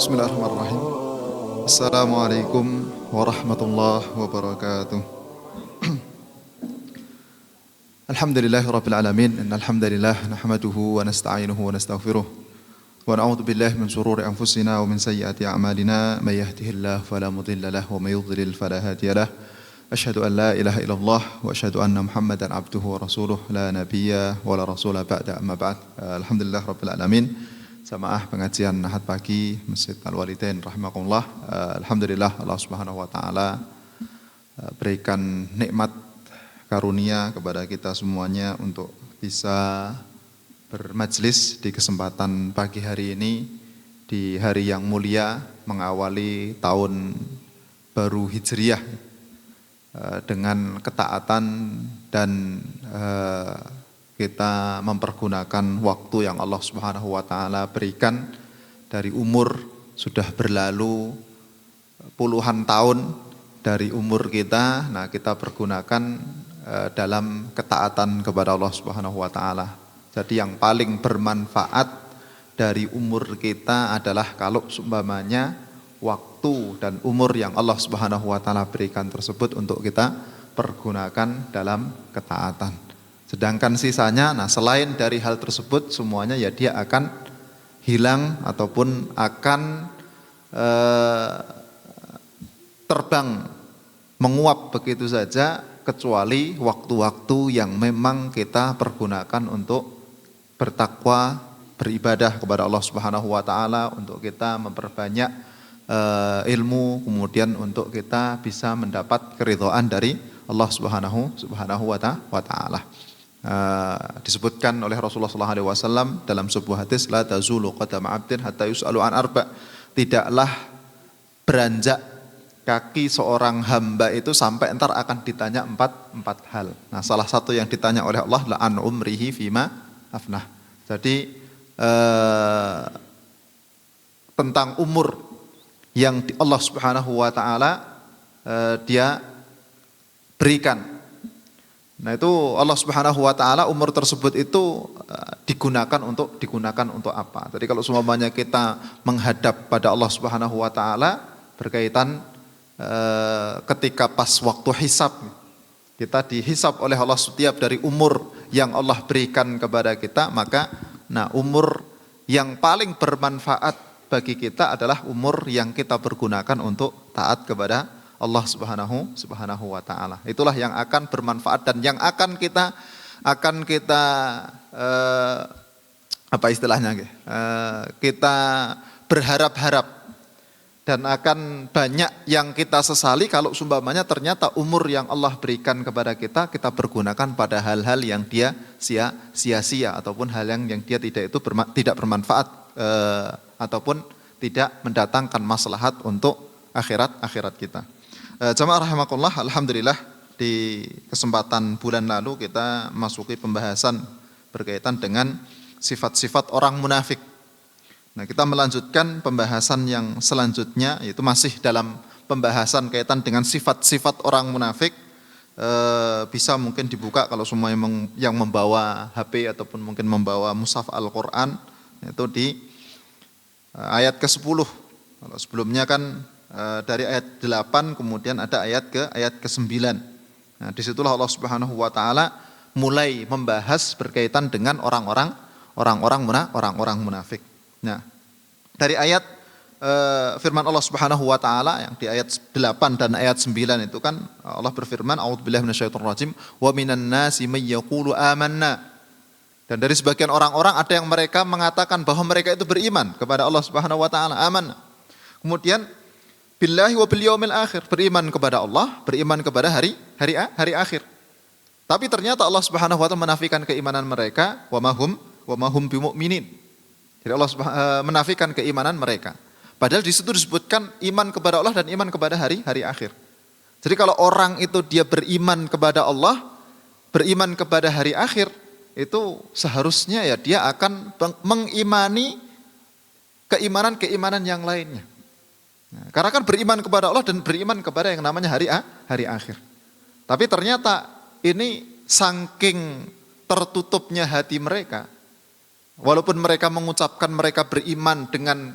Bismillahirrahmanirrahim. Assalamualaikum warahmatullahi wabarakatuh. Alhamdulillahirabbil alamin. Innal hamdalillah nahmaduhu wa nasta'inuhu wa nastaghfiruh. Wa na'udzu billahi min shururi anfusina wa min sayyiati a'malina. May yahdihillahu fala mudilla lahu wa may yudlil fala hadiya lahu. Asyhadu an la ilaha illallah wa asyhadu anna Muhammadan abduhu wa rasuluh la nabiyya wa la rasula ba'da amma ba'd. Alhamdulillahirabbil alamin. Jamaah pengajian Ahad pagi Masjid Al-Walidain rahimakumullah. Alhamdulillah Allah Subhanahu wa taala berikan nikmat karunia kepada kita semuanya untuk bisa bermajlis di kesempatan pagi hari ini di hari yang mulia mengawali tahun baru Hijriah dengan ketaatan dan kita mempergunakan waktu yang Allah Subhanahu wa taala berikan dari umur sudah berlalu puluhan tahun dari umur kita. Nah, kita pergunakan dalam ketaatan kepada Allah Subhanahu wa taala. Jadi yang paling bermanfaat dari umur kita adalah kalau seumpamanya waktu dan umur yang Allah Subhanahu wa taala berikan tersebut untuk kita pergunakan dalam ketaatan. Sedangkan sisanya, nah selain dari hal tersebut semuanya ya dia akan hilang ataupun akan terbang menguap begitu saja, kecuali waktu-waktu yang memang kita pergunakan untuk bertakwa, beribadah kepada Allah Subhanahu wa taala, untuk kita memperbanyak ilmu, kemudian untuk kita bisa mendapat keridhaan dari Allah Subhanahu wa taala. Disebutkan oleh Rasulullah SAW dalam sebuah hadis, la tazulu qadama 'abdin hatta yus'alu an arba'. Tidaklah beranjak kaki seorang hamba itu sampai entar akan ditanya empat hal. Nah, salah satu yang ditanya oleh Allah la an umrihi fima afnah. Jadi tentang umur yang Allah Subhanahu wa taala dia berikan. Nah, itu Allah Subhanahu wa taala umur tersebut itu digunakan untuk apa? Jadi kalau semuanya kita menghadap pada Allah Subhanahu wa taala berkaitan ketika pas waktu hisab, kita dihisab oleh Allah setiap dari umur yang Allah berikan kepada kita, maka nah umur yang paling bermanfaat bagi kita adalah umur yang kita pergunakan untuk taat kepada Allah Subhanahu wa taala. Itulah yang akan bermanfaat dan yang akan kita apa istilahnya? Kita berharap-harap dan akan banyak yang kita sesali kalau sumpamanya ternyata umur yang Allah berikan kepada kita pergunakan pada hal-hal yang dia sia-sia ataupun hal yang dia tidak bermanfaat ataupun tidak mendatangkan maslahat untuk akhirat kita. Jamaah rahimakumullah, alhamdulillah di kesempatan bulan lalu kita masuki pembahasan berkaitan dengan sifat-sifat orang munafik. Nah, kita melanjutkan pembahasan yang selanjutnya, yaitu masih dalam pembahasan kaitan dengan sifat-sifat orang munafik. Bisa mungkin dibuka kalau semua yang membawa HP ataupun mungkin membawa mushaf Al-Quran, itu di ayat ke-10. Kalau sebelumnya kan dari ayat 8 kemudian ada ayat ke-9. Nah, disitulah Allah Subhanahu wa taala mulai membahas berkaitan dengan orang-orang munafik. Nah, dari ayat firman Allah Subhanahu wa taala yang di ayat 8 dan ayat 9 itu kan Allah berfirman, a'udzubillahi minasyaitonirrajim, wa minan nasi may yaqulu amanna. Dan dari sebagian orang-orang ada yang mereka mengatakan bahwa mereka itu beriman kepada Allah Subhanahu wa taala, amanna. Kemudian billahi wa bil yaumil akhir, beriman kepada Allah, beriman kepada hari akhir. Tapi ternyata Allah Subhanahu wa taala menafikan keimanan mereka, wa mahum bimu'minin. Jadi Allah menafikan keimanan mereka. Padahal di situ disebutkan iman kepada Allah dan iman kepada hari akhir. Jadi kalau orang itu dia beriman kepada Allah, beriman kepada hari akhir, itu seharusnya ya dia akan mengimani keimanan yang lainnya. Nah, karena kan beriman kepada Allah dan beriman kepada yang namanya hari akhir. Tapi ternyata ini saking tertutupnya hati mereka, walaupun mereka mengucapkan mereka beriman dengan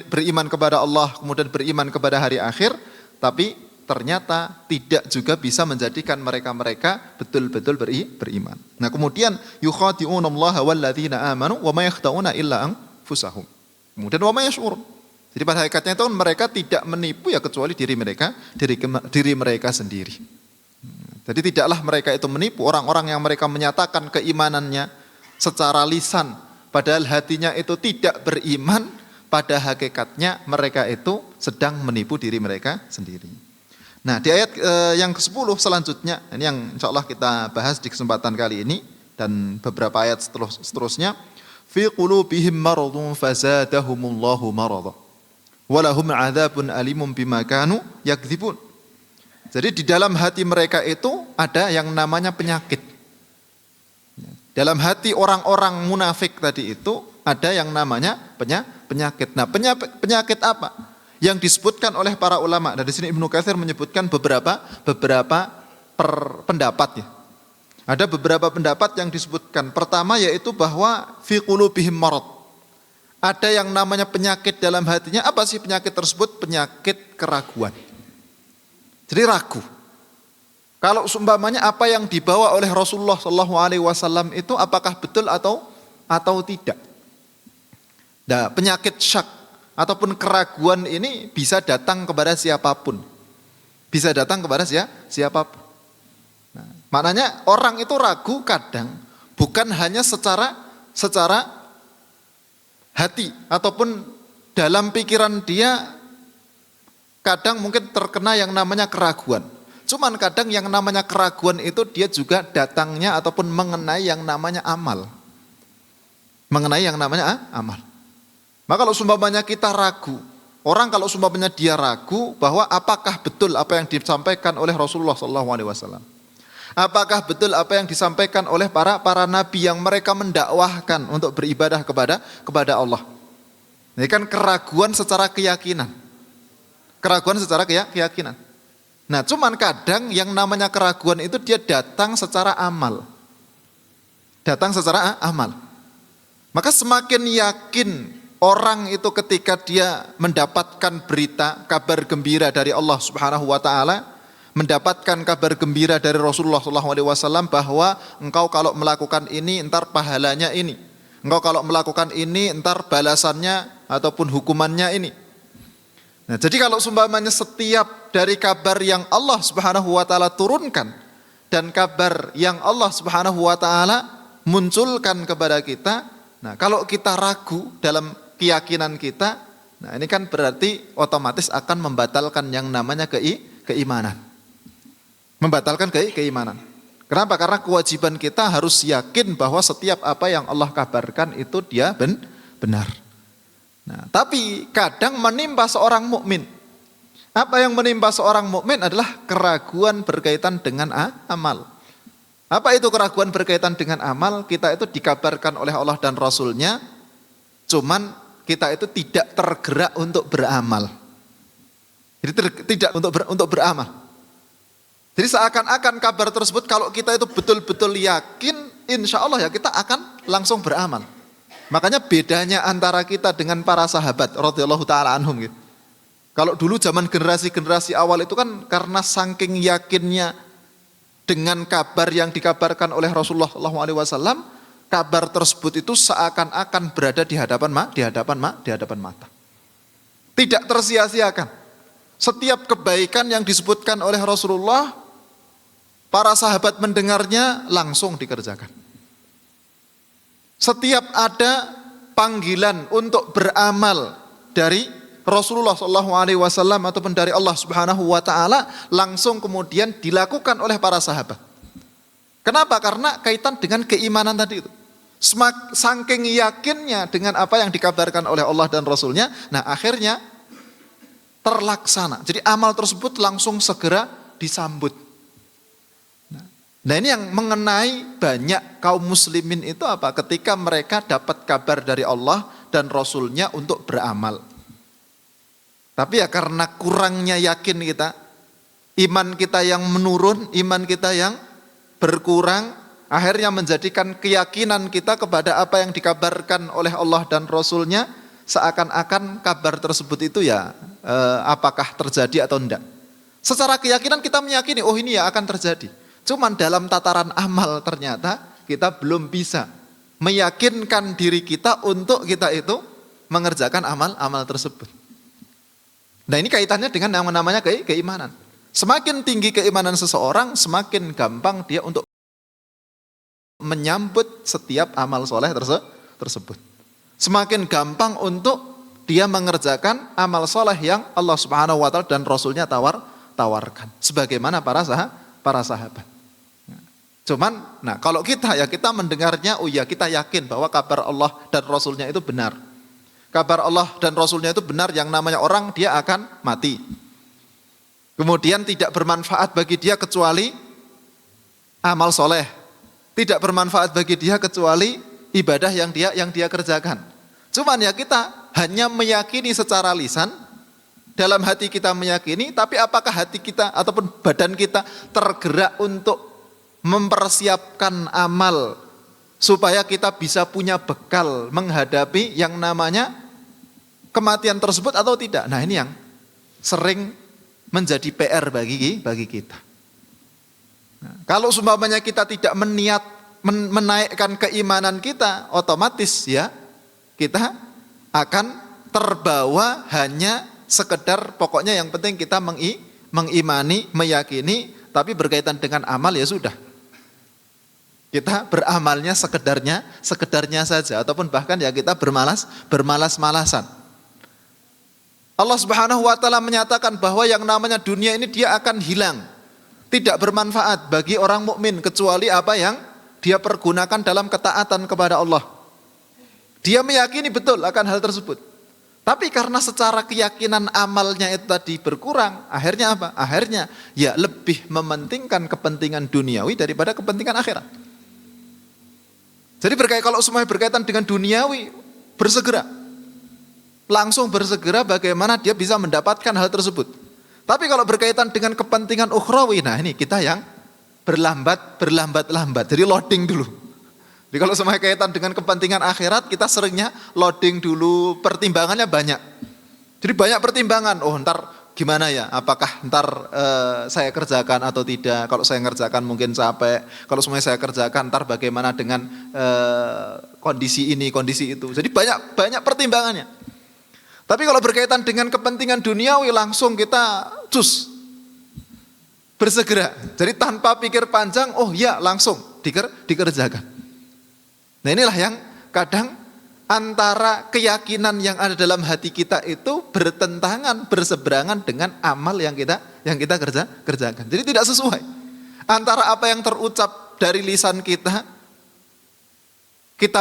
beriman kepada Allah, kemudian beriman kepada hari akhir, tapi ternyata tidak juga bisa menjadikan mereka-mereka betul-betul beriman. Nah, kemudian yukhadi'unallaha walladzina amanu wa ma yakhda'una illa anfusahum. Kemudian wa ma yash'urun. Jadi pada hakikatnya itu mereka tidak menipu ya kecuali diri mereka sendiri. Jadi tidaklah mereka itu menipu orang-orang yang mereka menyatakan keimanannya secara lisan, padahal hatinya itu tidak beriman, pada hakikatnya mereka itu sedang menipu diri mereka sendiri. Nah, di ayat yang ke-10 selanjutnya, ini yang insya Allah kita bahas di kesempatan kali ini dan beberapa ayat seterusnya. Fi qulubihim maradun fazadahumullahu marada walahum adzabun alimun bima kanu yakdzibun. Jadi di dalam hati mereka itu ada yang namanya penyakit. Dalam hati orang-orang munafik tadi itu ada yang namanya penyakit. Nah, penyakit apa? Yang disebutkan oleh para ulama. Dari sini Ibnu Katsir menyebutkan beberapa pendapat ya. Ada beberapa pendapat yang disebutkan. Pertama yaitu bahwa fi qulubihim marad. Ada yang namanya penyakit dalam hatinya. Apa sih penyakit tersebut? Penyakit keraguan. Jadi ragu. Kalau seumpamanya apa yang dibawa oleh Rasulullah SAW itu apakah betul atau tidak? Nah, penyakit syak ataupun keraguan ini bisa datang kepada siapapun. Bisa datang kepada siapapun. Nah, maknanya orang itu ragu kadang bukan hanya secara hati ataupun dalam pikiran dia kadang mungkin terkena yang namanya keraguan. Cuman kadang yang namanya keraguan itu dia juga datangnya ataupun mengenai yang namanya amal. Mengenai yang namanya amal. Maka kalau sumpamanya kita ragu, orang kalau sumpamanya dia ragu bahwa apakah betul apa yang disampaikan oleh Rasulullah SAW, apakah betul apa yang disampaikan oleh para nabi yang mereka mendakwahkan untuk beribadah kepada Allah. Ini kan keraguan secara keyakinan. Keraguan secara keyakinan. Nah, cuman kadang yang namanya keraguan itu dia datang secara amal. Datang secara amal. Maka semakin yakin orang itu ketika dia mendapatkan berita, kabar gembira dari Allah Subhanahu wa taala, mendapatkan kabar gembira dari Rasulullah SAW bahwa engkau kalau melakukan ini entar pahalanya ini. Engkau kalau melakukan ini entar balasannya ataupun hukumannya ini. Nah, jadi kalau seumpamanya setiap dari kabar yang Allah Subhanahu wa taala turunkan dan kabar yang Allah Subhanahu wa taala munculkan kepada kita, nah kalau kita ragu dalam keyakinan kita, nah ini kan berarti otomatis akan membatalkan yang namanya keimanan. Membatalkan keimanan. Kenapa? Karena kewajiban kita harus yakin bahwa setiap apa yang Allah kabarkan itu dia benar. Nah, tapi kadang menimpa seorang mukmin. Apa yang menimpa seorang mukmin adalah keraguan berkaitan dengan amal. Apa itu keraguan berkaitan dengan amal? Kita itu dikabarkan oleh Allah dan Rasulnya, cuman kita itu tidak tergerak untuk beramal. Jadi tidak untuk beramal. Jadi seakan-akan kabar tersebut kalau kita itu betul-betul yakin, insya Allah ya kita akan langsung beramal. Makanya bedanya antara kita dengan para sahabat radhiyallahu taala anhum gitu. Kalau dulu zaman generasi-generasi awal itu kan karena saking yakinnya dengan kabar yang dikabarkan oleh Rasulullah SAW, kabar tersebut itu seakan-akan berada di hadapan mata. Tidak tersia-siakan. Setiap kebaikan yang disebutkan oleh Rasulullah, para sahabat mendengarnya langsung dikerjakan. Setiap ada panggilan untuk beramal dari Rasulullah SAW ataupun dari Allah Subhanahu wa taala, langsung kemudian dilakukan oleh para sahabat. Kenapa? Karena kaitan dengan keimanan tadi itu. Saking yakinnya dengan apa yang dikabarkan oleh Allah dan Rasulnya, nah akhirnya terlaksana. Jadi amal tersebut langsung segera disambut. Nah, ini yang mengenai banyak kaum muslimin itu apa? Ketika mereka dapat kabar dari Allah dan Rasulnya untuk beramal. Tapi ya karena kurangnya yakin kita, iman kita yang menurun, iman kita yang berkurang, akhirnya menjadikan keyakinan kita kepada apa yang dikabarkan oleh Allah dan Rasulnya, seakan-akan kabar tersebut itu ya apakah terjadi atau enggak. Secara keyakinan kita meyakini, oh ini ya akan terjadi. Cuman dalam tataran amal ternyata kita belum bisa meyakinkan diri kita untuk kita itu mengerjakan amal-amal tersebut. Nah ini kaitannya dengan yang namanya keimanan. Semakin tinggi keimanan seseorang, semakin gampang dia untuk menyambut setiap amal soleh tersebut. Semakin gampang untuk dia mengerjakan amal soleh yang Allah Subhanahu wa Ta'ala dan Rasulnya tawarkan. Sebagaimana para sahabat. Cuman, nah kalau kita mendengarnya, oh ya kita yakin bahwa kabar Allah dan Rasulnya itu benar. Kabar Allah dan Rasulnya itu benar, yang namanya orang dia akan mati. Kemudian tidak bermanfaat bagi dia kecuali amal soleh. Tidak bermanfaat bagi dia kecuali ibadah yang dia kerjakan. Cuman ya kita hanya meyakini secara lisan, dalam hati kita meyakini, tapi apakah hati kita ataupun badan kita tergerak untuk mempersiapkan amal supaya kita bisa punya bekal menghadapi yang namanya kematian tersebut atau tidak? Nah ini yang sering menjadi PR bagi kita. Nah, kalau seumpamanya kita tidak menaikkan keimanan kita, otomatis ya kita akan terbawa hanya sekedar pokoknya yang penting kita mengimani, meyakini, tapi berkaitan dengan amal ya sudah. Kita beramalnya sekedarnya saja, ataupun bahkan ya kita bermalas-malasan. Allah Subhanahu wa Ta'ala menyatakan bahwa yang namanya dunia ini dia akan hilang, tidak bermanfaat bagi orang mukmin kecuali apa yang dia pergunakan dalam ketaatan kepada Allah. Dia meyakini betul akan hal tersebut. Tapi karena secara keyakinan amalnya itu tadi berkurang, akhirnya apa? Akhirnya ya lebih mementingkan kepentingan duniawi daripada kepentingan akhirat. Jadi kalau semuanya berkaitan dengan duniawi, langsung bersegera bagaimana dia bisa mendapatkan hal tersebut. Tapi kalau berkaitan dengan kepentingan ukhrawi, nah ini kita yang berlambat. Jadi loading dulu. Jadi kalau semuanya kaitan dengan kepentingan akhirat, kita seringnya loading dulu, pertimbangannya banyak. Jadi banyak pertimbangan, oh ntar gimana ya, apakah ntar saya kerjakan atau tidak, kalau saya ngerjakan mungkin capek, kalau semuanya saya kerjakan ntar bagaimana dengan kondisi ini, kondisi itu. Jadi banyak pertimbangannya. Tapi kalau berkaitan dengan kepentingan duniawi, langsung kita bersegera. Jadi tanpa pikir panjang, oh ya langsung dikerjakan. Nah inilah yang kadang antara keyakinan yang ada dalam hati kita itu berseberangan dengan amal yang kita kerjakan. Jadi tidak sesuai. Antara apa yang terucap dari lisan kita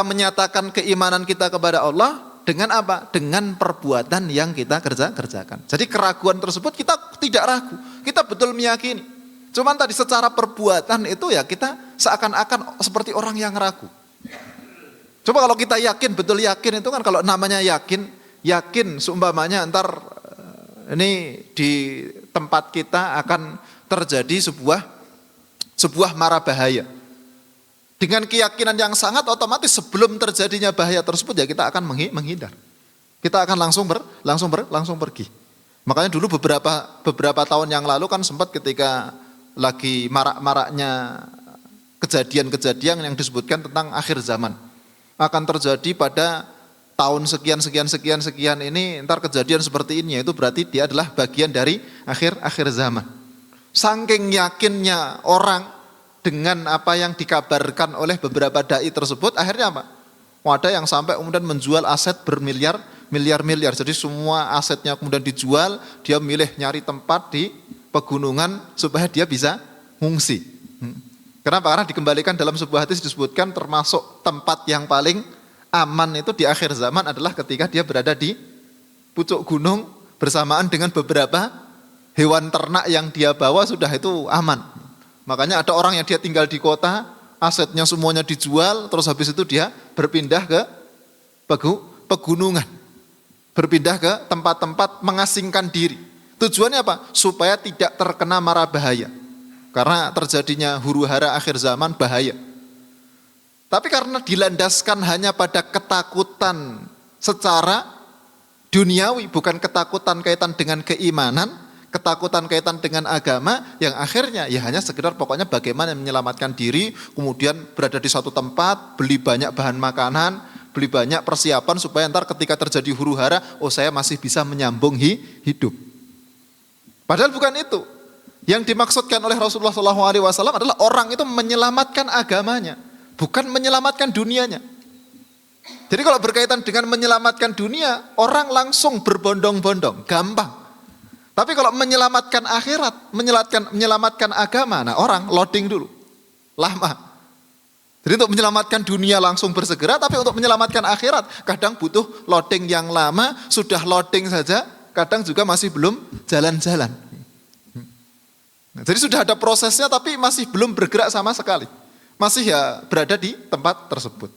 menyatakan keimanan kita kepada Allah, dengan apa? Dengan perbuatan yang kita kerjakan. Jadi keraguan tersebut kita tidak ragu, kita betul meyakini. Cuman tadi secara perbuatan itu ya kita seakan-akan seperti orang yang ragu. Coba kalau kita yakin, betul yakin itu kan, kalau namanya yakin seumpamanya ntar ini di tempat kita akan terjadi sebuah mara bahaya. Dengan keyakinan yang sangat, otomatis sebelum terjadinya bahaya tersebut ya kita akan menghindar. Kita akan langsung pergi. Makanya dulu beberapa tahun yang lalu kan sempat ketika lagi marak-maraknya kejadian-kejadian yang disebutkan tentang akhir zaman. Akan terjadi pada tahun sekian ini, ntar kejadian seperti ini, itu berarti dia adalah bagian dari akhir zaman. Saking yakinnya orang dengan apa yang dikabarkan oleh beberapa dai tersebut, akhirnya apa? Ada yang sampai kemudian menjual aset bermiliar-miliar. Jadi semua asetnya kemudian dijual, dia milih nyari tempat di pegunungan supaya dia bisa ngungsi. Kenapa? Karena dikembalikan dalam sebuah hadis disebutkan termasuk tempat yang paling aman itu di akhir zaman adalah ketika dia berada di pucuk gunung bersamaan dengan beberapa hewan ternak yang dia bawa, sudah itu aman. Makanya ada orang yang dia tinggal di kota, asetnya semuanya dijual, terus habis itu dia berpindah ke pegunungan. Berpindah ke tempat-tempat mengasingkan diri. Tujuannya apa? Supaya tidak terkena mara bahaya. Karena terjadinya huru-hara akhir zaman bahaya. Tapi karena dilandaskan hanya pada ketakutan secara duniawi, bukan ketakutan kaitan dengan keimanan, ketakutan kaitan dengan agama, yang akhirnya ya hanya sekedar pokoknya bagaimana menyelamatkan diri, kemudian berada di satu tempat, beli banyak bahan makanan, beli banyak persiapan supaya ntar ketika terjadi huru hara, oh saya masih bisa menyambung hidup. Padahal bukan itu. Yang dimaksudkan oleh Rasulullah SAW adalah orang itu menyelamatkan agamanya, bukan menyelamatkan dunianya. Jadi kalau berkaitan dengan menyelamatkan dunia, orang langsung berbondong-bondong, gampang. Tapi kalau menyelamatkan akhirat, menyelamatkan agama, nah orang loading dulu, lama. Jadi untuk menyelamatkan dunia langsung bersegera, tapi untuk menyelamatkan akhirat kadang butuh loading yang lama, sudah loading saja, kadang juga masih belum jalan-jalan. Nah, jadi sudah ada prosesnya tapi masih belum bergerak sama sekali. Masih ya berada di tempat tersebut.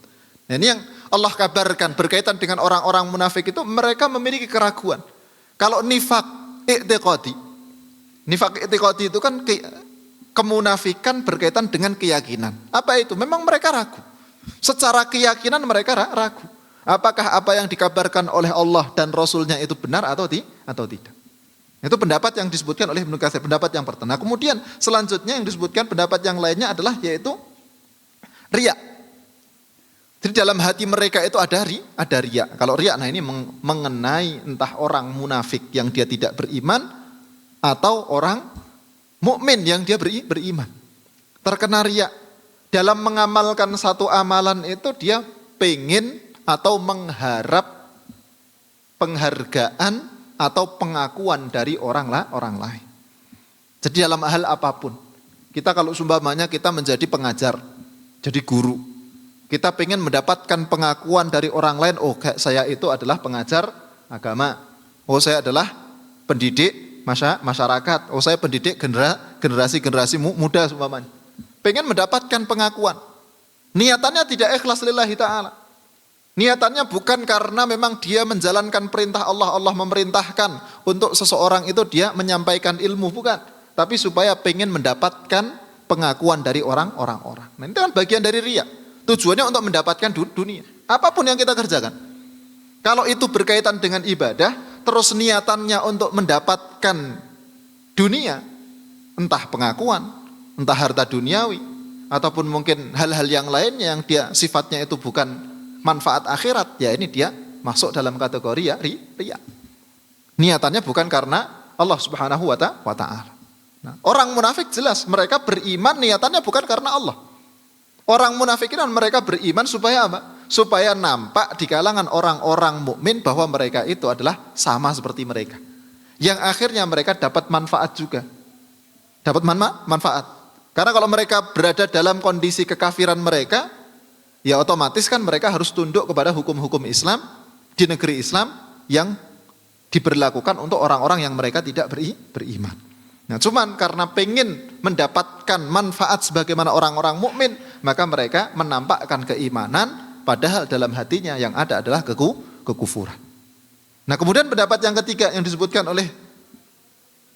Nah, ini yang Allah kabarkan berkaitan dengan orang-orang munafik itu, mereka memiliki keraguan. Kalau nifak i'tiqadi itu kan kemunafikan berkaitan dengan keyakinan. Apa itu? Memang mereka ragu. Secara keyakinan mereka ragu. Apakah apa yang dikabarkan oleh Allah dan Rasulnya itu benar atau tidak? Itu pendapat yang disebutkan oleh Ibnu Katsir, pendapat yang pertama. Kemudian selanjutnya yang disebutkan pendapat yang lainnya adalah yaitu riya. Jadi dalam hati mereka itu ada riya. Kalau riya, nah ini mengenai entah orang munafik yang dia tidak beriman atau orang mukmin yang dia beriman. Terkena riya. Dalam mengamalkan satu amalan itu dia pengen atau mengharap penghargaan atau pengakuan dari orang lain. Jadi dalam hal apapun, kita kalau umpamanya kita menjadi pengajar, jadi guru, kita pengen mendapatkan pengakuan dari orang lain, oh saya itu adalah pengajar agama, oh saya adalah pendidik masyarakat, oh saya pendidik generasi muda umpamanya. Pengen mendapatkan pengakuan. Niatannya tidak ikhlas lillahi ta'ala. Niatannya bukan karena memang dia menjalankan perintah Allah, Allah memerintahkan untuk seseorang itu dia menyampaikan ilmu, bukan. Tapi supaya pengen mendapatkan pengakuan dari orang-orang. Nah ini kan bagian dari riya. Tujuannya untuk mendapatkan dunia. Apapun yang kita kerjakan. Kalau itu berkaitan dengan ibadah, terus niatannya untuk mendapatkan dunia, entah pengakuan, entah harta duniawi, ataupun mungkin hal-hal yang lainnya yang dia sifatnya itu bukan manfaat akhirat, ya ini dia masuk dalam kategori ya riya. Niatannya bukan karena Allah Subhanahu wa ta'ala. Nah, orang munafik jelas mereka beriman niatannya bukan karena Allah. Orang munafik ini mereka beriman supaya apa? Supaya nampak di kalangan orang-orang mukmin bahwa mereka itu adalah sama seperti mereka. Yang akhirnya mereka dapat manfaat juga. Dapat manfaat. Karena kalau mereka berada dalam kondisi kekafiran mereka, ya otomatis kan mereka harus tunduk kepada hukum-hukum Islam di negeri Islam yang diberlakukan untuk orang-orang yang mereka tidak beriman. Nah, cuman karena pengen mendapatkan manfaat sebagaimana orang-orang mukmin, maka mereka menampakkan keimanan, padahal dalam hatinya yang ada adalah kekufuran. Nah, kemudian pendapat yang ketiga yang disebutkan oleh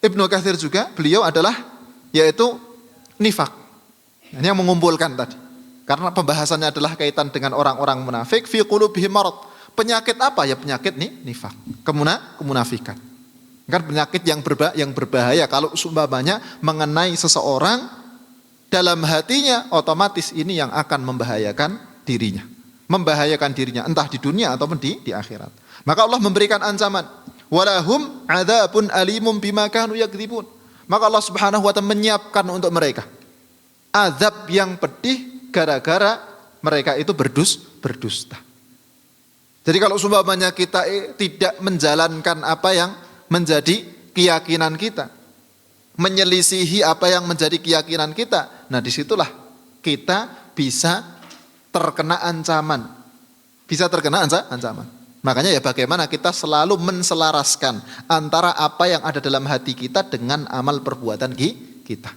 Ibnu Katsir juga, beliau adalah yaitu nifak. Ini yang mengumpulkan tadi. Karena pembahasannya adalah kaitan dengan orang-orang munafik, fi qulubihim marad. Penyakit apa ya? Penyakit nifak, kemunafikan. Kan penyakit yang berbahaya kalau umpamanya mengenai seseorang dalam hatinya, otomatis ini yang akan membahayakan dirinya. Membahayakan dirinya entah di dunia ataupun di akhirat. Maka Allah memberikan ancaman, walahum adzabun alimum bima kanu yakdzibun. Maka Allah Subhanahu wa taala menyiapkan untuk mereka azab yang pedih gara-gara mereka itu berdusta. Jadi kalau umpamanya kita tidak menjalankan apa yang menjadi keyakinan kita, menyelisihi apa yang menjadi keyakinan kita, nah disitulah kita bisa terkena ancaman. Makanya ya bagaimana kita selalu menselaraskan antara apa yang ada dalam hati kita dengan amal perbuatan kita.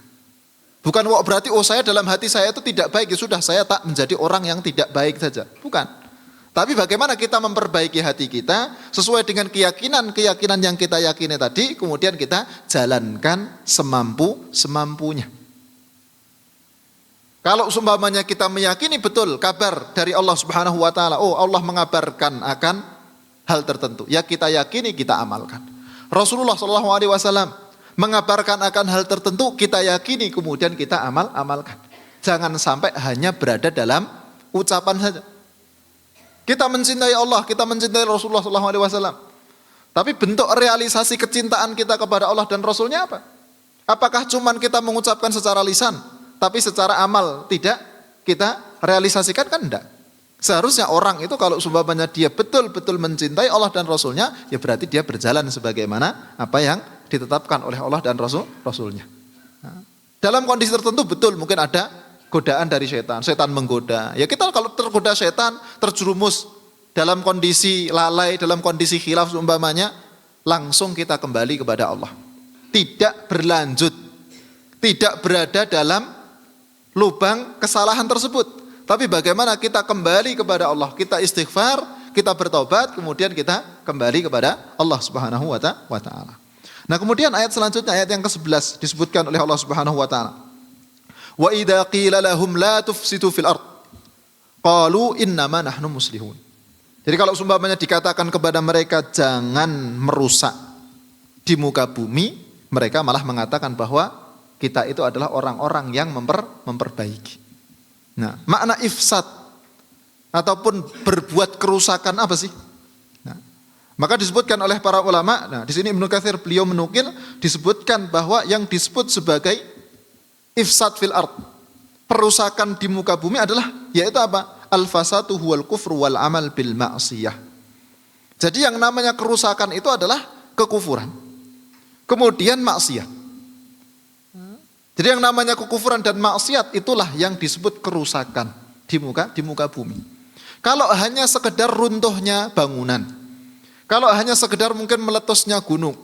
Bukan berarti saya dalam hati saya itu tidak baik, ya sudah saya tak menjadi orang yang tidak baik saja. Bukan. Tapi bagaimana kita memperbaiki hati kita sesuai dengan keyakinan yang kita yakini tadi, kemudian kita jalankan semampunya. Kalau seumpamanya kita meyakini betul kabar dari Allah Subhanahu wa taala, oh Allah mengabarkan akan hal tertentu. Ya kita yakini, kita amalkan. Rasulullah SAW mengabarkan akan hal tertentu, kita yakini, kemudian kita amalkan. Jangan sampai hanya berada dalam ucapan saja. Kita mencintai Allah, kita mencintai Rasulullah SAW. Tapi bentuk realisasi kecintaan kita kepada Allah dan Rasulnya apa? Apakah cuman kita mengucapkan secara lisan, tapi secara amal tidak kita realisasikan? Kan enggak. Seharusnya orang itu kalau seumpamanya dia betul-betul mencintai Allah dan Rasulnya, ya berarti dia berjalan sebagaimana apa yang ditetapkan oleh Allah dan Rasulnya. Nah, dalam kondisi tertentu betul mungkin ada godaan dari setan menggoda. Ya kita kalau tergoda setan, terjerumus dalam kondisi lalai, dalam kondisi khilaf seumpamanya, langsung kita kembali kepada Allah. Tidak berlanjut, tidak berada dalam lubang kesalahan tersebut. Tapi bagaimana kita kembali kepada Allah, kita istighfar, kita bertobat, kemudian kita kembali kepada Allah Subhanahu wa ta'ala. Nah, kemudian ayat selanjutnya, ayat yang ke-11 disebutkan oleh Allah Subhanahu wa ta'ala. Wa idza qila lahum la tufsidu fil ard qalu innama nahnu muslihun. Jadi kalau seumpamanya dikatakan kepada mereka jangan merusak di muka bumi, mereka malah mengatakan bahwa kita itu adalah orang-orang yang memperbaiki. Nah, makna ifsad ataupun berbuat kerusakan apa sih? Nah, maka disebutkan oleh para ulama, nah di sini Ibnu Katsir beliau menukil disebutkan bahwa yang disebut sebagai ifsad fil ard, perusakan di muka bumi adalah yaitu apa? Al-fasadu huwal kufru wal amal bil ma'siyah. Jadi yang namanya kerusakan itu adalah kekufuran. Kemudian maksiat. Jadi yang namanya kekufuran dan maksiat itulah yang disebut kerusakan di muka bumi. Kalau hanya sekedar runtuhnya bangunan, kalau hanya sekedar mungkin meletusnya gunung,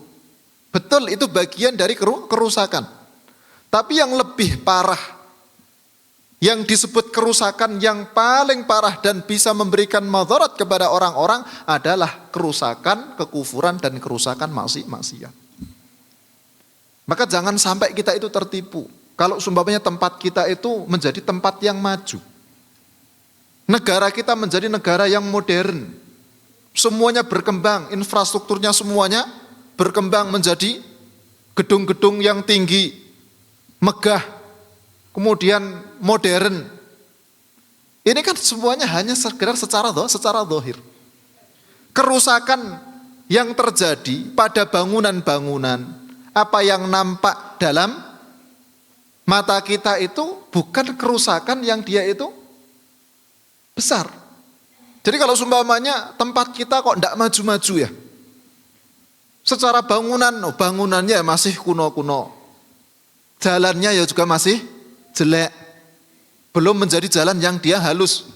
betul itu bagian dari kerusakan. Tapi yang lebih parah, yang disebut kerusakan yang paling parah dan bisa memberikan madarat kepada orang-orang adalah kerusakan, kekufuran dan kerusakan maksiat. Maka jangan sampai kita itu tertipu. Kalau seumpamanya tempat kita itu menjadi tempat yang maju. Negara kita menjadi negara yang modern. Semuanya berkembang, infrastrukturnya semuanya berkembang menjadi gedung-gedung yang tinggi, megah, kemudian modern. Ini kan semuanya hanya sekedar secara zahir. Kerusakan yang terjadi pada bangunan-bangunan, apa yang nampak dalam mata kita itu bukan kerusakan yang dia itu besar. Jadi kalau seumpamanya tempat kita kok tidak maju-maju ya, secara bangunannya masih kuno-kuno, jalannya ya juga masih jelek, belum menjadi jalan yang dia halus.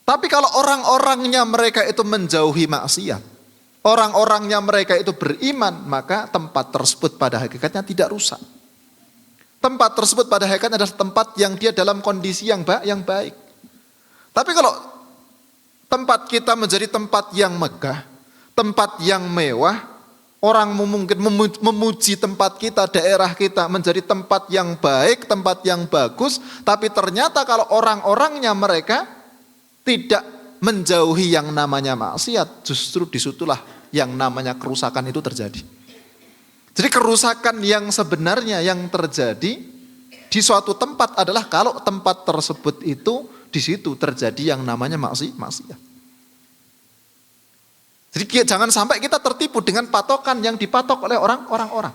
Tapi kalau orang-orangnya mereka itu menjauhi maksiat, orang-orangnya mereka itu beriman, maka tempat tersebut pada hakikatnya tidak rusak. Tempat tersebut pada hakikatnya adalah tempat yang dia dalam kondisi yang baik. Tapi kalau tempat kita menjadi tempat yang megah, tempat yang mewah, orang mungkin memuji tempat kita, daerah kita menjadi tempat yang baik, tempat yang bagus, tapi ternyata kalau orang-orangnya mereka tidak menjauhi yang namanya maksiat, justru disitulah yang namanya kerusakan itu terjadi. Jadi kerusakan yang sebenarnya yang terjadi di suatu tempat adalah kalau tempat tersebut itu di situ terjadi yang namanya maksiat. Jadi jangan sampai kita tertipu dengan patokan yang dipatok oleh orang-orang.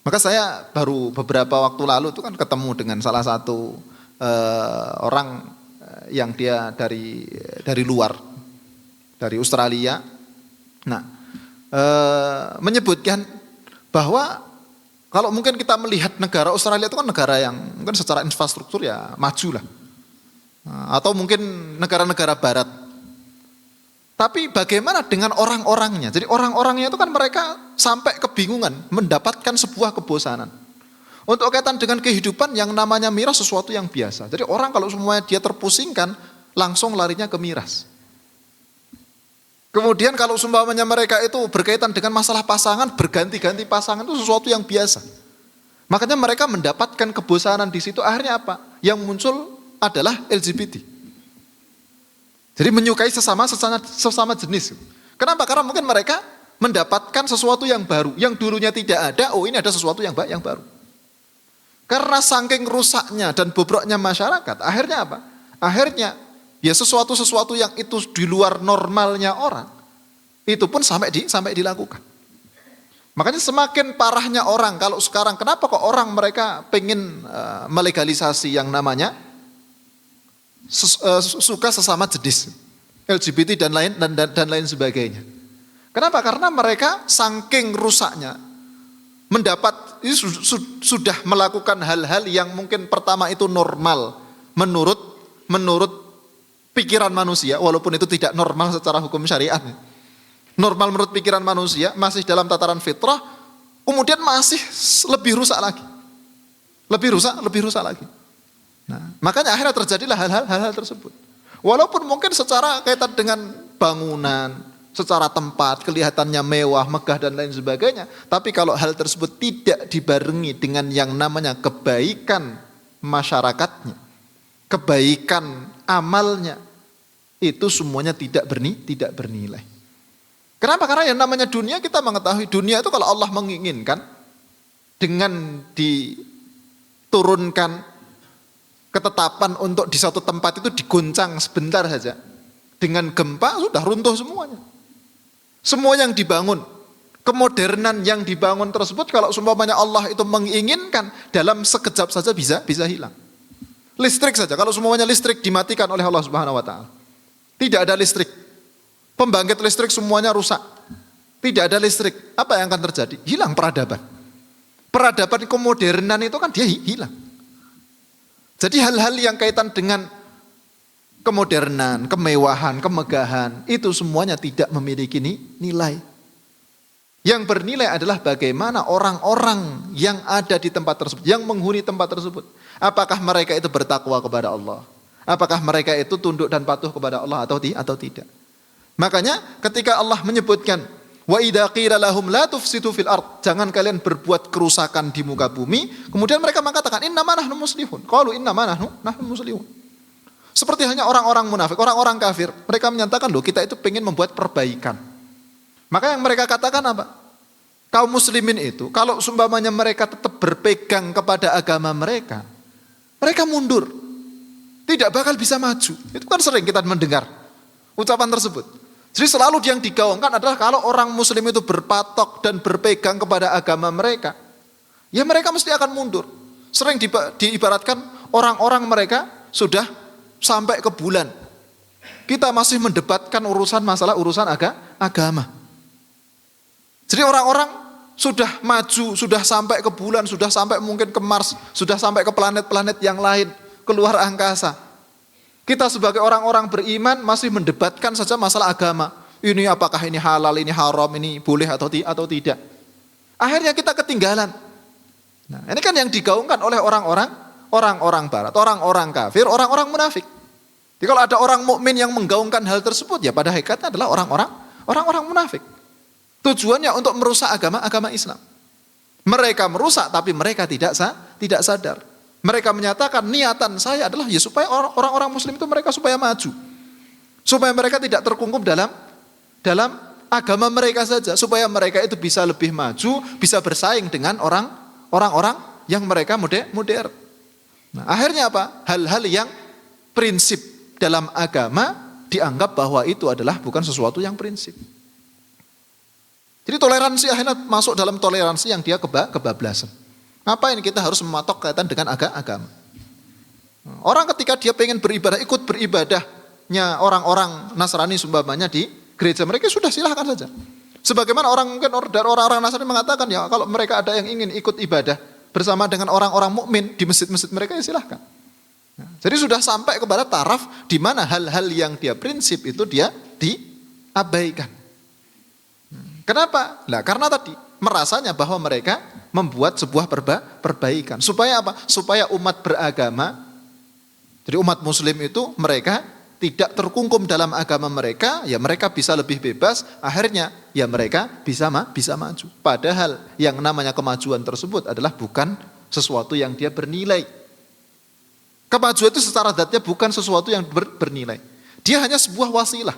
Maka saya baru beberapa waktu lalu itu kan ketemu dengan salah satu orang yang dia dari luar, dari Australia. Nah, menyebutkan bahwa kalau mungkin kita melihat negara Australia itu kan negara yang mungkin secara infrastruktur ya maju lah, atau mungkin negara-negara Barat. Tapi bagaimana dengan orang-orangnya? Jadi orang-orangnya itu kan mereka sampai kebingungan, mendapatkan sebuah kebosanan. Untuk kaitan dengan kehidupan yang namanya miras sesuatu yang biasa. Jadi orang kalau semuanya dia terpusingkan, langsung larinya ke miras. Kemudian kalau seumpamanya mereka itu berkaitan dengan masalah pasangan, berganti-ganti pasangan itu sesuatu yang biasa. Makanya mereka mendapatkan kebosanan di situ. Akhirnya apa? Yang muncul adalah LGBT. Jadi menyukai sesama jenis. Kenapa? Karena mungkin mereka mendapatkan sesuatu yang baru, yang dulunya tidak ada. Oh, ini ada sesuatu yang baru. Karena saking rusaknya dan bobroknya masyarakat, akhirnya apa? Akhirnya ya sesuatu yang itu di luar normalnya orang, itu pun sampai dilakukan. Makanya semakin parahnya orang kalau sekarang, kenapa kok orang mereka pengen melegalisasi yang namanya suka sesama jenis, LGBT dan lain sebagainya. Kenapa? Karena mereka saking rusaknya ini sudah melakukan hal-hal yang mungkin pertama itu normal menurut pikiran manusia, walaupun itu tidak normal secara hukum syariat. Normal menurut pikiran manusia, masih dalam tataran fitrah, kemudian masih lebih rusak lagi. Lebih rusak lagi. Nah, makanya akhirnya terjadilah hal-hal tersebut. Walaupun mungkin secara kaitan dengan bangunan, secara tempat kelihatannya mewah, megah dan lain sebagainya, tapi kalau hal tersebut tidak dibarengi dengan yang namanya kebaikan masyarakatnya, kebaikan amalnya, itu semuanya tidak bernilai. Kenapa? Karena yang namanya dunia, kita mengetahui dunia itu kalau Allah menginginkan, dengan diturunkan ketetapan untuk di satu tempat itu diguncang sebentar saja, dengan gempa sudah runtuh semuanya. Semua yang dibangun, kemodernan yang dibangun tersebut, kalau seumpamanya Allah itu menginginkan, dalam sekejap saja bisa hilang. Listrik saja, kalau semuanya listrik dimatikan oleh Allah Subhanahu wa taala. Tidak ada listrik. Pembangkit listrik semuanya rusak. Tidak ada listrik. Apa yang akan terjadi? Hilang peradaban. Peradaban kemodernan itu kan dia hilang. Jadi hal-hal yang kaitan dengan kemodernan, kemewahan, kemegahan, itu semuanya tidak memiliki nilai. Yang bernilai adalah bagaimana orang-orang yang ada di tempat tersebut, yang menghuni tempat tersebut. Apakah mereka itu bertakwa kepada Allah? Apakah mereka itu tunduk dan patuh kepada Allah atau tidak? Makanya ketika Allah menyebutkan wa idza qila lahum la tufsidu fil ard, jangan kalian berbuat kerusakan di muka bumi, kemudian mereka mengatakan innama nahnu muslihun. Qalu innama nahnu muslihun. Seperti hanya orang-orang munafik, orang-orang kafir, mereka menyatakan loh kita itu pengen membuat perbaikan. Maka yang mereka katakan apa? Kaum muslimin itu kalau seumpamanya mereka tetap berpegang kepada agama mereka, mereka mundur. Tidak bakal bisa maju. Itu kan sering kita mendengar ucapan tersebut. Jadi selalu yang digaungkan adalah kalau orang muslim itu berpatok dan berpegang kepada agama mereka, ya mereka mesti akan mundur. Sering diibaratkan orang-orang mereka sudah sampai ke bulan. Kita masih mendebatkan masalah urusan agama. Jadi orang-orang sudah maju, sudah sampai ke bulan, sudah sampai mungkin ke Mars, sudah sampai ke planet-planet yang lain, keluar angkasa. Kita sebagai orang-orang beriman masih mendebatkan saja masalah agama. Ini apakah ini halal, ini haram, ini boleh atau tidak. Akhirnya kita ketinggalan. Nah, ini kan yang digaungkan oleh orang-orang barat, orang-orang kafir, orang-orang munafik. Jadi kalau ada orang mukmin yang menggaungkan hal tersebut, ya pada hakikatnya adalah orang-orang munafik. Tujuannya untuk merusak agama Islam. Mereka merusak tapi mereka tidak sadar. Mereka menyatakan niatan saya adalah ya supaya orang-orang muslim itu mereka supaya maju. Supaya mereka tidak terkungkung dalam agama mereka saja, supaya mereka itu bisa lebih maju, bisa bersaing dengan orang-orang yang mereka modern. Nah, akhirnya apa? Hal-hal yang prinsip dalam agama dianggap bahwa itu adalah bukan sesuatu yang prinsip. Jadi toleransi akhirnya masuk dalam toleransi yang dia kebablasan. Ngapain kita harus mematok kaitan dengan agama? Orang ketika dia pengen beribadah, ikut beribadahnya orang-orang Nasrani sumpamanya di gereja mereka, sudah silahkan saja. Sebagaimana mungkin dari orang-orang Nasrani mengatakan ya kalau mereka ada yang ingin ikut ibadah bersama dengan orang-orang mukmin di masjid-masjid mereka ya silahkan. Jadi sudah sampai kepada taraf di mana hal-hal yang dia prinsip itu dia diabaikan. Kenapa? Nah, karena tadi merasanya bahwa mereka membuat sebuah perbaikan. Supaya apa? Supaya umat beragama, jadi umat muslim itu mereka tidak terkungkum dalam agama mereka, ya mereka bisa lebih bebas, akhirnya ya mereka bisa maju. Padahal yang namanya kemajuan tersebut adalah bukan sesuatu yang dia bernilai. Kemajuan itu secara zatnya bukan sesuatu yang bernilai. Dia hanya sebuah wasilah.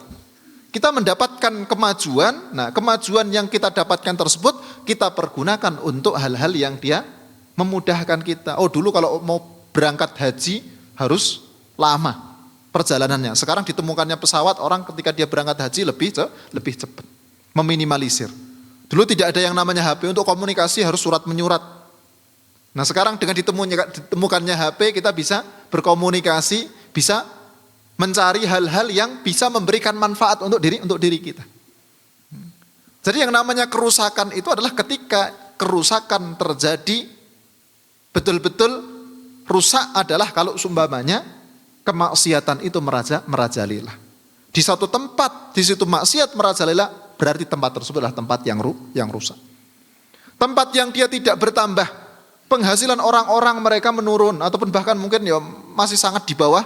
Kita mendapatkan kemajuan, nah kemajuan yang kita dapatkan tersebut kita pergunakan untuk hal-hal yang dia memudahkan kita. Oh dulu kalau mau berangkat haji harus lama perjalanannya. Sekarang ditemukannya pesawat, orang ketika dia berangkat haji lebih cepat, meminimalisir. Dulu tidak ada yang namanya HP, untuk komunikasi harus surat menyurat. Nah sekarang dengan ditemukannya HP kita bisa berkomunikasi, bisa mencari hal-hal yang bisa memberikan manfaat untuk diri kita. Jadi yang namanya kerusakan itu adalah ketika kerusakan terjadi betul-betul rusak adalah kalau sumpamanya kemaksiatan itu merajalela. Di satu tempat, di situ maksiat merajalela, berarti tempat tersebut adalah tempat yang rusak. Tempat yang dia tidak bertambah, penghasilan orang-orang mereka menurun, ataupun bahkan mungkin ya masih sangat di bawah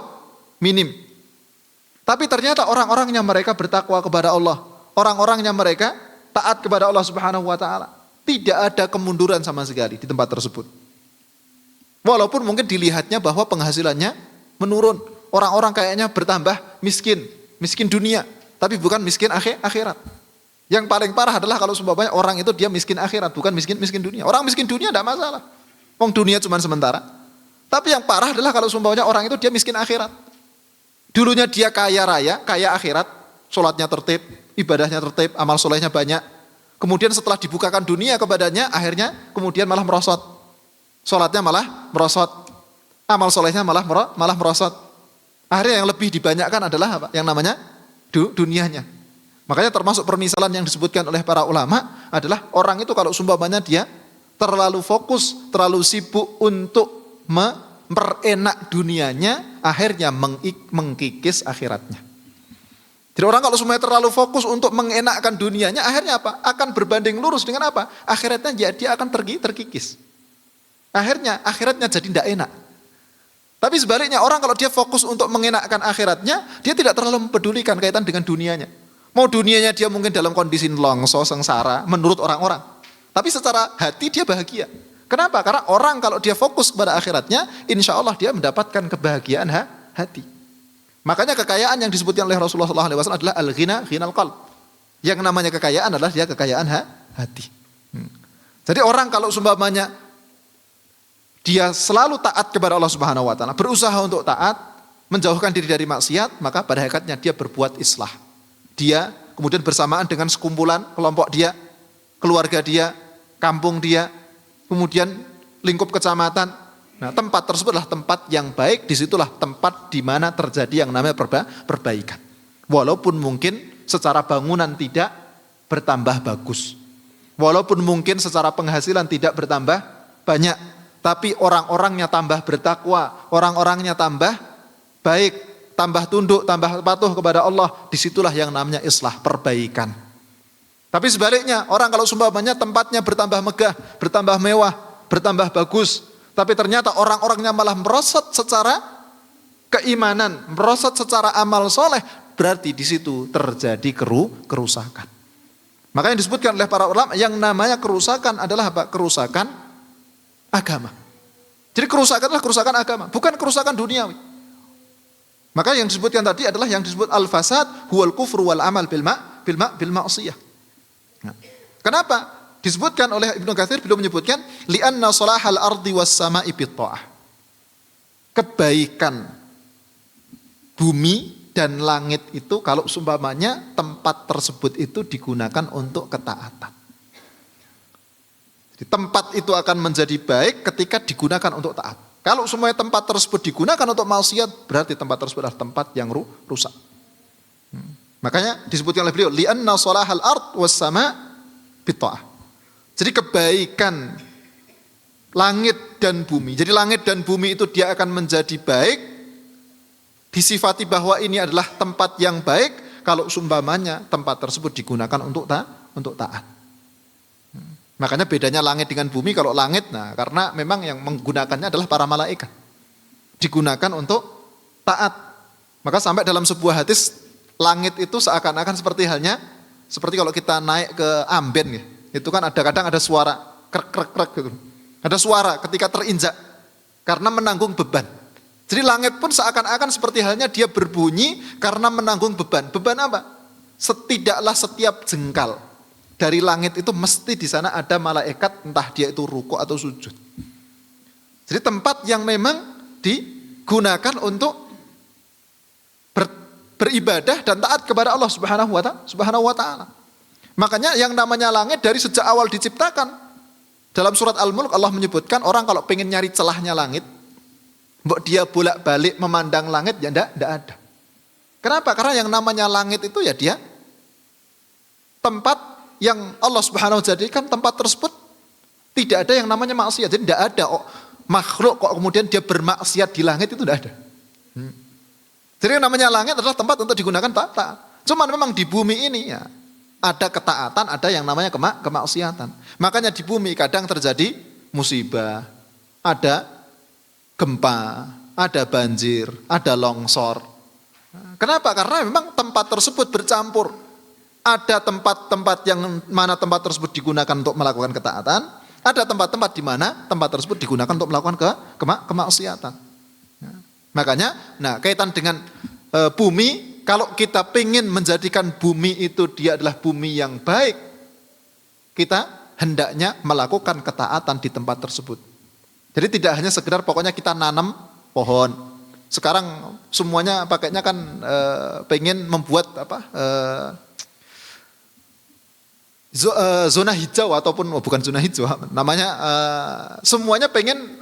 minim. Tapi ternyata orang-orangnya mereka bertakwa kepada Allah, orang-orangnya mereka taat kepada Allah Subhanahu wa taala. Tidak ada kemunduran sama sekali di tempat tersebut. Walaupun mungkin dilihatnya bahwa penghasilannya menurun, orang-orang kayaknya bertambah miskin dunia, tapi bukan miskin akhirat. Yang paling parah adalah kalau seumpamanya orang itu dia miskin akhirat, bukan miskin dunia. Orang miskin dunia tidak masalah, wong dunia cuma sementara. Tapi yang parah adalah kalau seumpamanya orang itu dia miskin akhirat. Dulunya dia kaya raya, kaya akhirat, sholatnya tertib, ibadahnya tertib, amal solehnya banyak. Kemudian setelah dibukakan dunia kepadanya, akhirnya kemudian malah merosot. Sholatnya malah merosot, amal solehnya malah merosot. Akhirnya yang lebih dibanyakkan adalah apa? Yang namanya dunianya. Makanya termasuk permisalan yang disebutkan oleh para ulama adalah orang itu kalau sumpamanya dia terlalu fokus, terlalu sibuk untuk memperenak dunianya, akhirnya mengkikis akhiratnya. Jadi orang kalau semuanya terlalu fokus untuk mengenakkan dunianya, akhirnya apa? Akan berbanding lurus dengan apa? Akhiratnya dia akan terkikis. Akhirnya akhiratnya jadi tidak enak. Tapi sebaliknya orang kalau dia fokus untuk mengenakkan akhiratnya, dia tidak terlalu mempedulikan kaitan dengan dunianya. Mau dunianya dia mungkin dalam kondisi longso, sengsara, menurut orang-orang. Tapi secara hati dia bahagia. Kenapa? Karena orang kalau dia fokus kepada akhiratnya, insya Allah dia mendapatkan kebahagiaan hati. Makanya kekayaan yang disebutkan oleh Rasulullah SAW adalah al-ghina, ghinal qalb. Yang namanya kekayaan adalah dia kekayaan hati. Jadi orang kalau seumpamanya dia selalu taat kepada Allah Subhanahu wa taala, berusaha untuk taat, menjauhkan diri dari maksiat, maka pada hakikatnya dia berbuat islah. Dia kemudian bersamaan dengan sekumpulan kelompok dia, keluarga dia, kampung dia, kemudian lingkup kecamatan. Nah, tempat tersebut adalah tempat yang baik, disitulah tempat di mana terjadi yang namanya perbaikan. Walaupun mungkin secara bangunan tidak bertambah bagus. Walaupun mungkin secara penghasilan tidak bertambah banyak, tapi orang-orangnya tambah bertakwa, orang-orangnya tambah baik, tambah tunduk, tambah patuh kepada Allah. Disitulah yang namanya islah, perbaikan. Tapi sebaliknya, orang kalau seumpamanya tempatnya bertambah megah, bertambah mewah, bertambah bagus, tapi ternyata orang-orangnya malah merosot secara keimanan, merosot secara amal soleh, berarti di situ terjadi kerusakan. Makanya disebutkan oleh para ulama, yang namanya kerusakan adalah apa? Kerusakan agama. Jadi kerusakan adalah kerusakan agama, bukan kerusakan duniawi. Maka yang disebutkan tadi adalah yang disebut al-fasad huwal kufru wal amal bil ma'siyah. Nah, kenapa? Disebutkan oleh Ibnu Katsir, beliau menyebutkan li'anna salahal ardi was sama'i bitta'ah. Kebaikan bumi dan langit itu kalau seumpamanya tempat tersebut itu digunakan untuk ketaatan. Jadi tempat itu akan menjadi baik ketika digunakan untuk taat. Kalau semuanya tempat tersebut digunakan untuk maksiat, berarti tempat tersebut adalah tempat yang rusak. Makanya disebutkan oleh beliau li'anna salahal ard was sama' bitta'ah. Jadi kebaikan langit dan bumi. Jadi langit dan bumi itu dia akan menjadi baik, disifati bahwa ini adalah tempat yang baik kalau seumpamanya tempat tersebut digunakan untuk taat. Makanya bedanya langit dengan bumi, kalau langit, nah karena memang yang menggunakannya adalah para malaikat. Digunakan untuk taat. Maka sampai dalam sebuah hadis, langit itu seakan-akan seperti halnya, seperti kalau kita naik ke Amben, ya. Itu kan kadang ada suara krek-krek-krek gitu. Ada suara ketika terinjak, karena menanggung beban. Jadi langit pun seakan-akan seperti halnya dia berbunyi karena menanggung beban. Beban apa? Setidaklah setiap jengkal dari langit itu mesti di sana ada malaikat, entah dia itu rukuk atau sujud. Jadi tempat yang memang digunakan untuk beribadah dan taat kepada Allah Subhanahu wa taala. Makanya yang namanya langit dari sejak awal diciptakan. Dalam surat Al-Mulk Allah menyebutkan orang kalau pengen nyari celahnya langit, mbok dia bolak-balik memandang langit ya enggak ada. Kenapa? Karena yang namanya langit itu ya dia tempat yang Allah Subhanahu wa taala jadikan tempat tersebut tidak ada yang namanya maksiat. Jadi enggak ada makhluk kok kemudian dia bermaksiat di langit itu enggak ada. Jadi yang namanya langit adalah tempat untuk digunakan taat. Cuman memang di bumi ini ya ada ketaatan, ada yang namanya kemaksiatan. Makanya di bumi kadang terjadi musibah, ada gempa, ada banjir, ada longsor. Kenapa? Karena memang tempat tersebut bercampur. Ada tempat-tempat yang mana tempat tersebut digunakan untuk melakukan ketaatan, ada tempat-tempat di mana tempat tersebut digunakan untuk melakukan kemaksiatan. Makanya, kaitan dengan bumi, kalau kita ingin menjadikan bumi itu dia adalah bumi yang baik, kita hendaknya melakukan ketaatan di tempat tersebut. Jadi tidak hanya sekedar pokoknya kita nanam pohon. Sekarang semuanya pakainya kan pengen membuat zona hijau ataupun bukan zona hijau, namanya semuanya pengen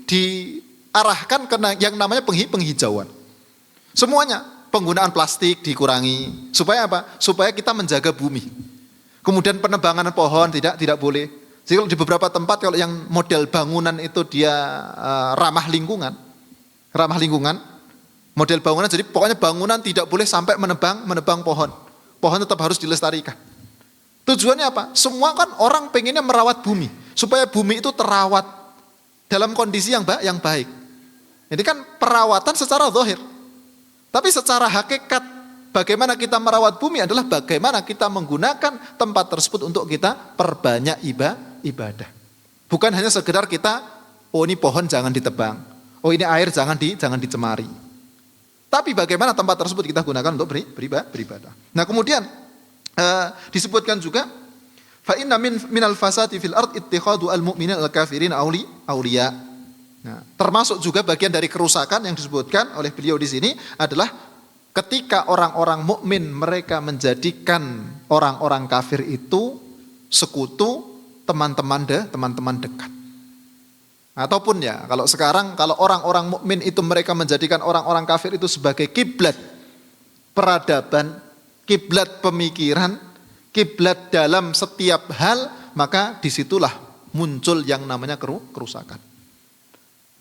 diarahkan ke yang namanya penghijauan. Semuanya. Penggunaan plastik dikurangi. Supaya apa? Supaya kita menjaga bumi. Kemudian penebangan pohon tidak boleh. Jadi kalau di beberapa tempat kalau yang model bangunan itu dia ramah lingkungan, model bangunan jadi pokoknya bangunan tidak boleh sampai menebang pohon. Pohon tetap harus dilestarikan. Tujuannya apa? Semua kan orang pengennya merawat bumi. Supaya bumi itu terawat dalam kondisi yang baik. Jadi kan perawatan secara zahir. Tapi secara hakikat bagaimana kita merawat bumi adalah bagaimana kita menggunakan tempat tersebut untuk kita perbanyak ibadah. Bukan hanya sekedar kita, oh ini pohon jangan ditebang, oh ini air jangan dicemari. Tapi bagaimana tempat tersebut kita gunakan untuk beribadah. Nah kemudian disebutkan juga, fa inna minal fasati fil ard ittikhadu al mu'minin al kafirin auliya. Nah, termasuk juga bagian dari kerusakan yang disebutkan oleh beliau di sini adalah ketika orang-orang mukmin mereka menjadikan orang-orang kafir itu sekutu, teman-teman dekat. Ataupun ya, kalau sekarang kalau orang-orang mukmin itu mereka menjadikan orang-orang kafir itu sebagai kiblat peradaban, kiblat pemikiran, kiblat dalam setiap hal, maka disitulah muncul yang namanya kerusakan.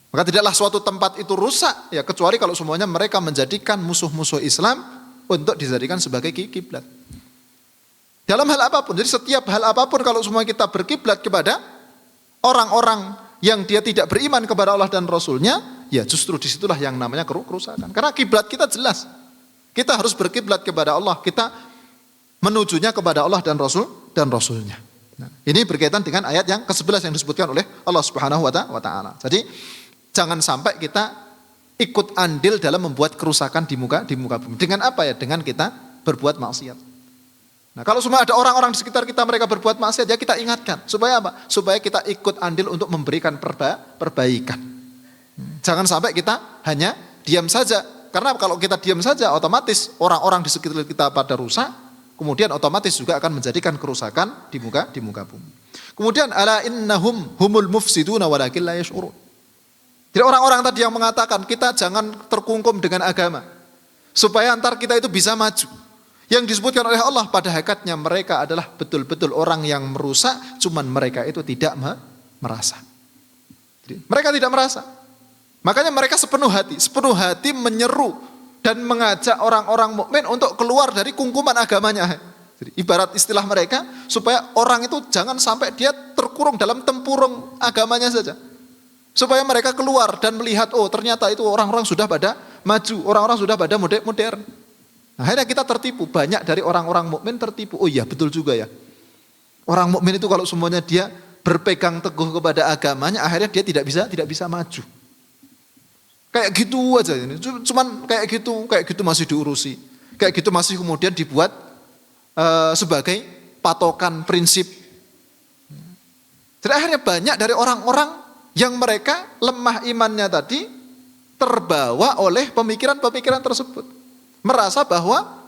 Maka tidaklah suatu tempat itu rusak ya kecuali kalau semuanya mereka menjadikan musuh-musuh Islam untuk dijadikan sebagai kiblat. Dalam hal apapun, jadi setiap hal apapun kalau semua kita berkiblat kepada orang-orang yang dia tidak beriman kepada Allah dan Rasulnya, ya justru disitulah yang namanya kerusakan. Karena kiblat kita jelas, kita harus berkiblat kepada Allah, kita menujunya kepada Allah dan Rasulnya. Nah, ini berkaitan dengan ayat yang ke-11 yang disebutkan oleh Allah Subhanahu wa taala. Jadi jangan sampai kita ikut andil dalam membuat kerusakan di muka bumi. Dengan apa ya? Dengan kita berbuat maksiat. Nah, kalau semua ada orang-orang di sekitar kita mereka berbuat maksiat, ya kita ingatkan. Supaya apa? Supaya kita ikut andil untuk memberikan perbaikan. Jangan sampai kita hanya diam saja. Karena kalau kita diam saja, otomatis orang-orang di sekitar kita pada rusak, kemudian otomatis juga akan menjadikan kerusakan di muka bumi. Kemudian ala innahum humul mufsiduna walakin la yash'urun. Jadi orang-orang tadi yang mengatakan kita jangan terkungkum dengan agama supaya antar kita itu bisa maju. Yang disebutkan oleh Allah pada hakikatnya mereka adalah betul-betul orang yang merusak, cuman mereka itu tidak merasa. Jadi, mereka tidak merasa. Makanya mereka sepenuh hati menyeru dan mengajak orang-orang mukmin untuk keluar dari kungkuman agamanya. Jadi, ibarat istilah mereka supaya orang itu jangan sampai dia terkurung dalam tempurung agamanya saja. Supaya mereka keluar dan melihat, oh ternyata itu orang-orang sudah pada maju, orang-orang sudah pada modern. Nah, akhirnya kita tertipu, banyak dari orang-orang mukmin tertipu. Oh iya betul juga ya. Orang mukmin itu kalau semuanya dia berpegang teguh kepada agamanya, akhirnya dia tidak bisa maju. Kayak gitu aja ini. Cuman kayak gitu masih diurusi. Kayak gitu masih kemudian dibuat sebagai patokan prinsip. Jadi akhirnya banyak dari orang-orang yang mereka lemah imannya tadi terbawa oleh pemikiran-pemikiran tersebut. Merasa bahwa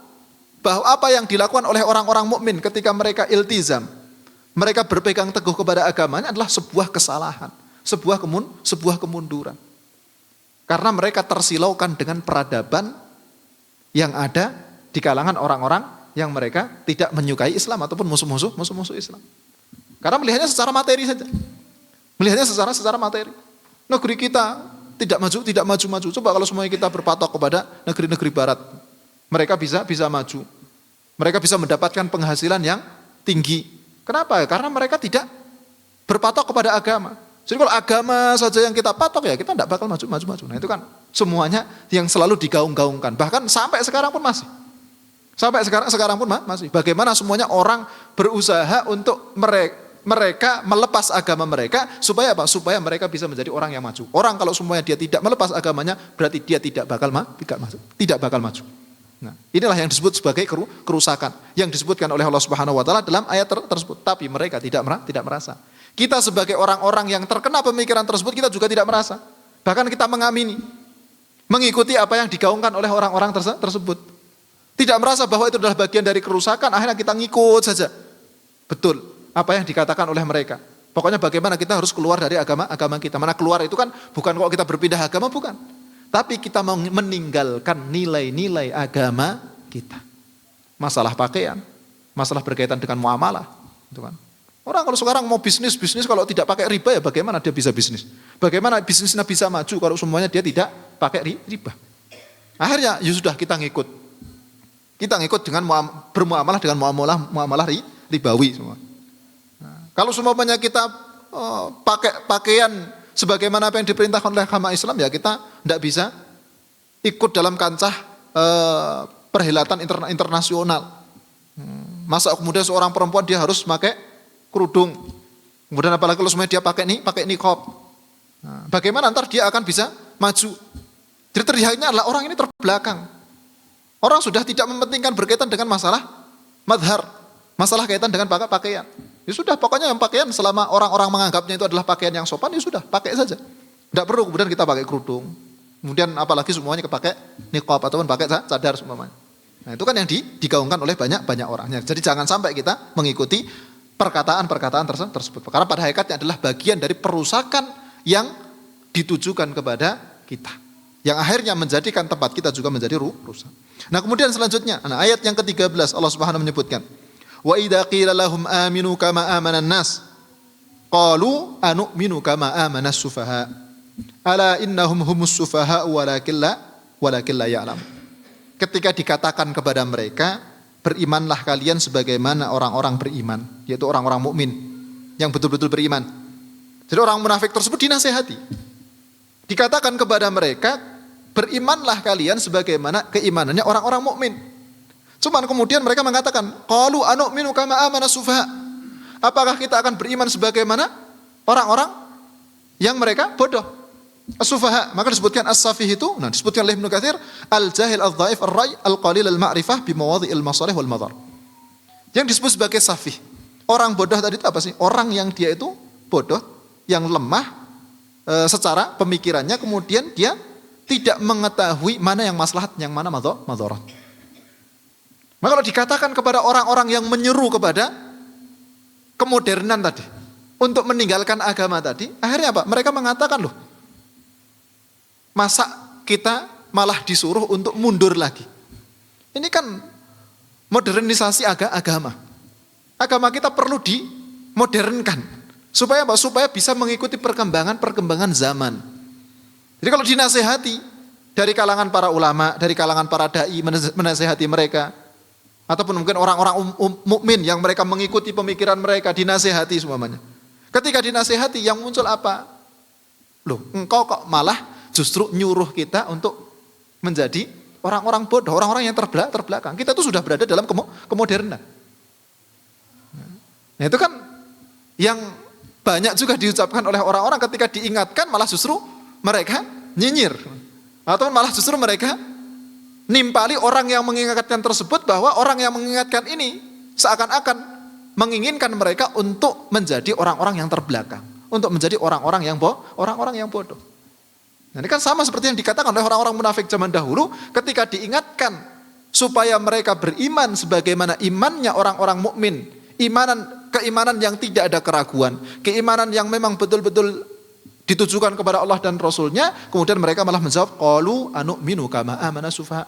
apa yang dilakukan oleh orang-orang mukmin ketika mereka iltizam, mereka berpegang teguh kepada agamanya adalah sebuah kesalahan, sebuah kemunduran. Karena mereka tersilaukan dengan peradaban yang ada di kalangan orang-orang yang mereka tidak menyukai Islam ataupun musuh-musuh Islam. Karena melihatnya secara materi saja. Melihatnya secara materi. Negeri kita tidak maju. Coba kalau semuanya kita berpatok kepada negeri-negeri barat. Mereka bisa maju. Mereka bisa mendapatkan penghasilan yang tinggi. Kenapa? Karena mereka tidak berpatok kepada agama. Jadi kalau agama saja yang kita patok ya kita tidak bakal maju. Nah itu kan semuanya yang selalu digaung-gaungkan. Bahkan sampai sekarang pun masih. Sampai sekarang pun masih. Bagaimana semuanya orang berusaha untuk mereka melepas agama mereka supaya apa? Supaya mereka bisa menjadi orang yang maju. Orang kalau semuanya dia tidak melepas agamanya berarti dia tidak bakal maju. Nah, inilah yang disebut sebagai kerusakan yang disebutkan oleh Allah Subhanahu wa taala dalam ayat tersebut. Tapi mereka tidak merasa. Kita sebagai orang-orang yang terkena pemikiran tersebut kita juga tidak merasa. Bahkan kita mengamini, mengikuti apa yang digaungkan oleh orang-orang tersebut. Tidak merasa bahwa itu adalah bagian dari kerusakan, akhirnya kita ngikut saja. Betul apa yang dikatakan oleh mereka. Pokoknya bagaimana kita harus keluar dari agama kita. Mana keluar itu kan bukan kalau kita berpindah agama, bukan. Tapi kita mau meninggalkan nilai-nilai agama kita. Masalah pakaian, masalah berkaitan dengan muamalah, gitu kan. Orang kalau sekarang mau bisnis kalau tidak pakai riba ya bagaimana dia bisa bisnis? Bagaimana bisnisnya bisa maju kalau semuanya dia tidak pakai riba? Akhirnya ya sudah kita ngikut. Kita ngikut dengan bermuamalah dengan muamalah ribawi semua. Nah, kalau semuanya kita pakai pakaian sebagaimana apa yang diperintahkan oleh agama Islam ya kita tidak bisa ikut dalam kancah perhelatan internasional. Masa kemudian seorang perempuan dia harus pakai kerudung. Kemudian apalagi kalau semuanya dia pakai niqab. Nah, bagaimana ntar dia akan bisa maju? Jadi terlihatnya adalah orang ini terbelakang. Orang sudah tidak mementingkan berkaitan dengan masalah madhar, masalah kaitan dengan pakaian. Ya sudah, pokoknya yang pakaian selama orang-orang menganggapnya itu adalah pakaian yang sopan, ya sudah, pakai saja. Tidak perlu kemudian kita pakai kerudung. Kemudian apalagi semuanya pakai niqab ataupun pakai cadar semuanya. Nah itu kan yang digaungkan oleh banyak orangnya. Jadi jangan sampai kita mengikuti perkataan-perkataan tersebut. Karena pada hakikatnya adalah bagian dari perusakan yang ditujukan kepada kita. Yang akhirnya menjadikan tempat kita juga menjadi rusak. Nah kemudian selanjutnya, ayat yang ke-13 Allah Subhanahu menyebutkan, wa idza qila lahum aminu kama amanan nas qalu anu'minu kama amanas sufaha ala innahum humus sufaha walakin la ya'lam. Ketika dikatakan kepada mereka, berimanlah kalian sebagaimana orang-orang beriman, yaitu orang-orang mukmin yang betul-betul beriman. Jadi orang munafik tersebut dinasihati. Dikatakan kepada mereka, berimanlah kalian sebagaimana keimanannya orang-orang mukmin. Cuman kemudian mereka mengatakan, qalu anu'minu kama amanas sufaha. Apakah kita akan beriman sebagaimana orang-orang yang mereka bodoh? As-sufaha, maka disebutkan as-safih itu, disebutkan oleh Ibnu Katsir, al-jahil al-dhaif ar-ray al-qalil al-ma'rifah bi mawadhi'il masalih wal madhar. Yang disebut sebagai safih. Orang bodoh tadi itu apa sih? Orang yang dia itu bodoh, yang lemah secara pemikirannya, kemudian dia tidak mengetahui mana yang maslahat, yang mana madharat. Maka kalau dikatakan kepada orang-orang yang menyeru kepada kemodernan tadi, untuk meninggalkan agama tadi, akhirnya apa? Mereka mengatakan, loh, masa kita malah disuruh untuk mundur lagi? Ini kan modernisasi agama. Agama kita perlu dimodernkan. Supaya apa? Supaya bisa mengikuti perkembangan zaman. Jadi kalau dinasehati dari kalangan para ulama, dari kalangan para dai menasehati mereka, ataupun mungkin orang-orang mukmin yang mereka mengikuti pemikiran mereka dinasehati semuanya. Ketika dinasehati yang muncul apa? Loh, engkau kok malah justru nyuruh kita untuk menjadi orang-orang bodoh, orang-orang yang terbelakang. Kita tuh sudah berada dalam kemodernan. Nah itu kan yang banyak juga diucapkan oleh orang-orang ketika diingatkan malah justru mereka nyinyir. Atau malah justru mereka nimpali orang yang mengingatkan tersebut bahwa orang yang mengingatkan ini seakan-akan menginginkan mereka untuk menjadi orang-orang yang terbelakang, untuk menjadi orang-orang yang bodoh. Nah, ini kan sama seperti yang dikatakan oleh orang-orang munafik zaman dahulu ketika diingatkan supaya mereka beriman sebagaimana imannya orang-orang mukmin, keimanan yang tidak ada keraguan, keimanan yang memang betul-betul ditujukan kepada Allah dan Rasulnya, kemudian mereka malah menjawab qalu anu'minu kama amana sufaha.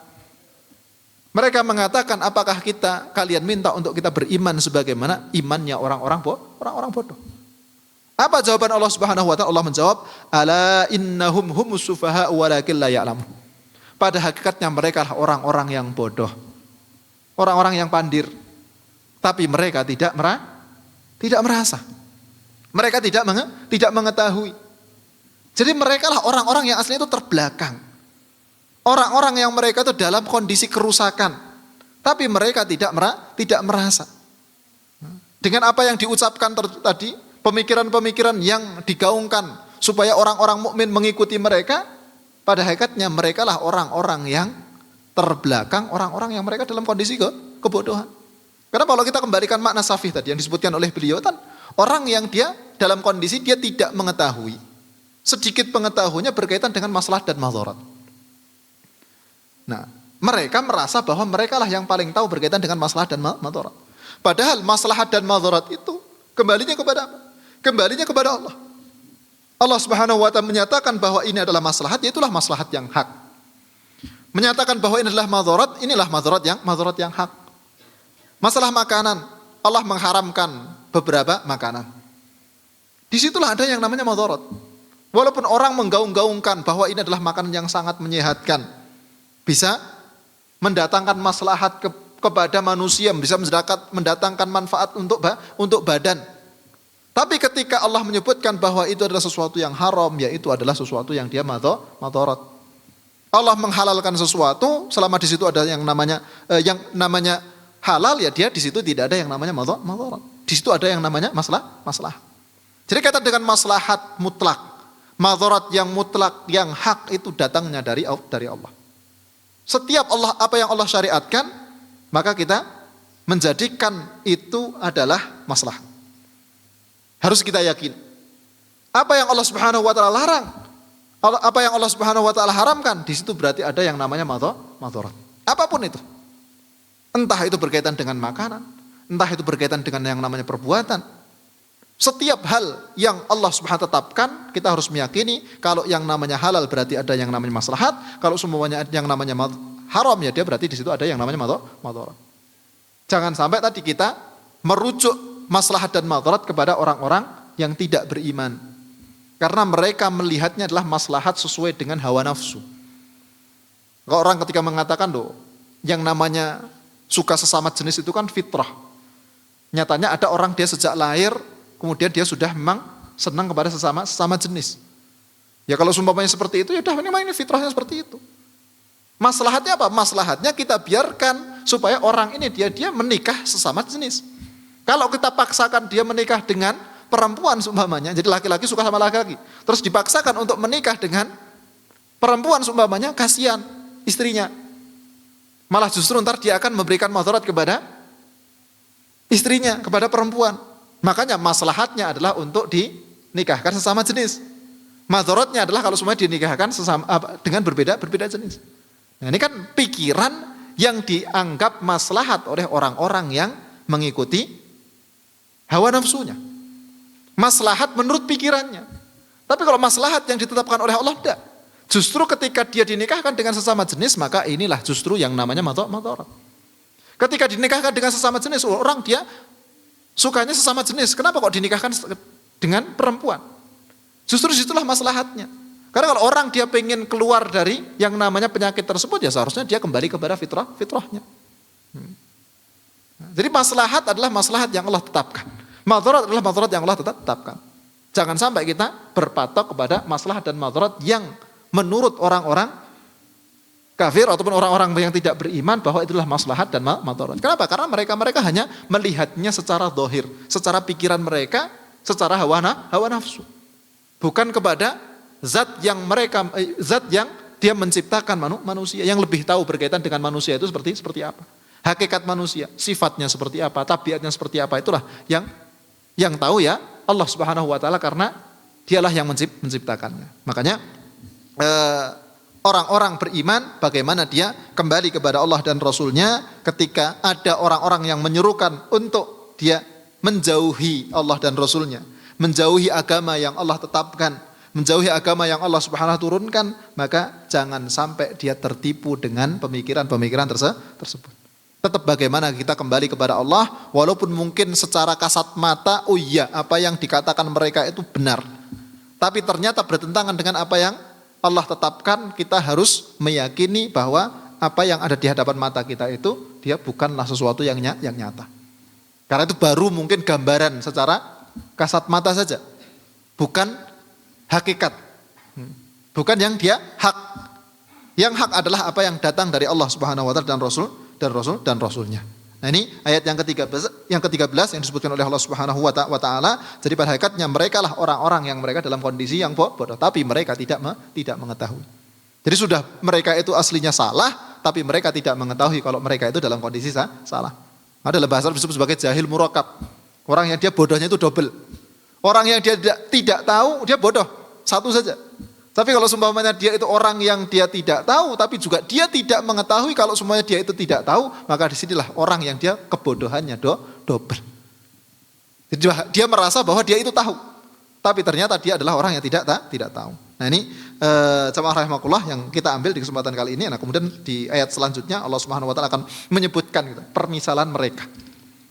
Mereka mengatakan, apakah kalian minta untuk kita beriman sebagaimana imannya orang-orang bodoh? Apa jawaban Allah Subhanahu wa taala? Allah menjawab, ala innahum humus sufaha walakin la ya'lamun. Pada hakikatnya mereka lah orang-orang yang bodoh. Orang-orang yang pandir. Tapi mereka tidak merasa. Mereka tidak mengetahui. Jadi mereka lah orang-orang yang aslinya itu terbelakang. Orang-orang yang mereka itu dalam kondisi kerusakan. Tapi mereka tidak merasa. Dengan apa yang diucapkan tadi, pemikiran-pemikiran yang digaungkan supaya orang-orang mukmin mengikuti mereka, pada hakikatnya mereka lah orang-orang yang terbelakang, orang-orang yang mereka dalam kondisi kebodohan. Karena kalau kita kembalikan makna safih tadi yang disebutkan oleh beliau, kan orang yang dia dalam kondisi dia tidak mengetahui, sedikit pengetahuannya berkaitan dengan maslahat dan madharat. Nah, mereka merasa bahwa mereka lah yang paling tahu berkaitan dengan maslahat dan madharat. Padahal maslahat dan madharat itu kembalinya kepada apa? Kembalinya kepada Allah. Allah Subhanahu wa taala menyatakan bahwa ini adalah maslahat, yaitulah maslahat yang hak. Menyatakan bahwa ini adalah madharat, inilah madharat yang hak. Masalah makanan, Allah mengharamkan beberapa makanan. Disitulah ada yang namanya madharat. Walaupun orang menggaung-gaungkan bahwa ini adalah makanan yang sangat menyehatkan, bisa mendatangkan maslahat kepada manusia, bisa mendatangkan manfaat untuk badan. Tapi ketika Allah menyebutkan bahwa itu adalah sesuatu yang haram, yaitu adalah sesuatu yang dia madharat. Allah menghalalkan sesuatu selama di situ ada yang namanya halal, ya dia di situ tidak ada yang namanya madharat. Di situ ada yang namanya masalah. Jadi kata dengan maslahat mutlak, madharat yang mutlak, yang hak itu datangnya dari Allah. Setiap apa yang Allah syariatkan, maka kita menjadikan itu adalah maslahat. Harus kita yakin. Apa yang Allah Subhanahu wa taala larang, apa yang Allah Subhanahu wa taala haramkan, di situ berarti ada yang namanya madharat. Apapun itu. Entah itu berkaitan dengan makanan, entah itu berkaitan dengan yang namanya perbuatan. Setiap hal yang Allah Subhanahu wa taala tetapkan, kita harus meyakini kalau yang namanya halal berarti ada yang namanya maslahat, kalau semuanya yang namanya haram, ya dia berarti di situ ada yang namanya madharat. Jangan sampai tadi kita merujuk maslahat dan madharat kepada orang-orang yang tidak beriman. Karena mereka melihatnya adalah maslahat sesuai dengan hawa nafsu. Kalau orang ketika mengatakan yang namanya suka sesama jenis itu kan fitrah. Nyatanya ada orang dia sejak lahir, kemudian dia sudah memang senang kepada sesama jenis. Ya kalau sumpamanya seperti itu, ya udah memang ini fitrahnya seperti itu. Maslahatnya apa? Maslahatnya kita biarkan supaya orang ini dia menikah sesama jenis. Kalau kita paksakan dia menikah dengan perempuan seumpamanya, jadi laki-laki suka sama laki-laki, terus dipaksakan untuk menikah dengan perempuan seumpamanya, kasihan istrinya. Malah justru ntar dia akan memberikan madharat kepada istrinya, kepada perempuan. Makanya maslahatnya adalah untuk dinikahkan sesama jenis. Madharatnya adalah kalau semuanya dinikahkan dengan berbeda jenis. Nah, ini kan pikiran yang dianggap maslahat oleh orang-orang yang mengikuti hawa nafsunya. Maslahat menurut pikirannya. Tapi kalau maslahat yang ditetapkan oleh Allah, tidak. Justru ketika dia dinikahkan dengan sesama jenis, maka inilah justru yang namanya madharat. Ketika dinikahkan dengan sesama jenis, orang dia sukanya sesama jenis. Kenapa kok dinikahkan dengan perempuan? Justru disitulah maslahatnya. Karena kalau orang dia pengen keluar dari yang namanya penyakit tersebut, ya seharusnya dia kembali kepada fitrahnya. Jadi maslahat adalah maslahat yang Allah tetapkan. Madharat adalah madharat yang Allah tetapkan. Jangan sampai kita berpatok kepada maslahat dan madharat yang menurut orang-orang kafir ataupun orang-orang yang tidak beriman bahwa itulah maslahat dan madharat. Kenapa? Karena mereka tidak melihatnya secara zahir, secara pikiran mereka, secara hawa nafsu. Bukan kepada zat yang Dia menciptakan manusia yang lebih tahu berkaitan dengan manusia itu seperti apa. Hakikat manusia, sifatnya seperti apa, tabiatnya seperti apa, itulah yang tahu ya Allah Subhanahu wa taala, karena dialah yang menciptakannya. Makanya orang-orang beriman bagaimana dia kembali kepada Allah dan Rasulnya ketika ada orang-orang yang menyerukan untuk dia menjauhi Allah dan Rasulnya, menjauhi agama yang Allah tetapkan, menjauhi agama yang Allah Subhanahu turunkan, maka jangan sampai dia tertipu dengan pemikiran-pemikiran tersebut. Tetap bagaimana kita kembali kepada Allah, walaupun mungkin secara kasat mata, oh iya apa yang dikatakan mereka itu benar, tapi ternyata bertentangan dengan apa yang Allah tetapkan. Kita harus meyakini bahwa apa yang ada di hadapan mata kita itu dia bukanlah sesuatu yang nyata. Karena itu baru mungkin gambaran secara kasat mata saja, bukan hakikat, bukan yang dia hak. Yang hak adalah apa yang datang dari Allah Subhanahu wa taala dan Rasulnya. Nah ini ayat yang ke-13 yang disebutkan oleh Allah Subhanahu wa taala. Jadi pada hakikatnya mereka lah orang-orang yang mereka dalam kondisi yang bodoh, tapi mereka tidak mengetahui. Jadi sudah mereka itu aslinya salah, tapi mereka tidak mengetahui kalau mereka itu dalam kondisi salah. Adalah bahasa disebut sebagai jahil murakab. Orang yang dia bodohnya itu double. Orang yang dia tidak tahu, dia bodoh satu saja. Tapi kalau seumpamanya dia itu orang yang dia tidak tahu, tapi juga dia tidak mengetahui kalau semuanya dia itu tidak tahu, maka disinilah orang yang dia kebodohannya double. Jadi dia merasa bahwa dia itu tahu, tapi ternyata dia adalah orang yang tidak tahu. Nah ini jamaah rahimakumullah yang kita ambil di kesempatan kali ini. Nah kemudian di ayat selanjutnya Allah Subhanahu wa taala akan menyebutkan gitu, permisalan mereka.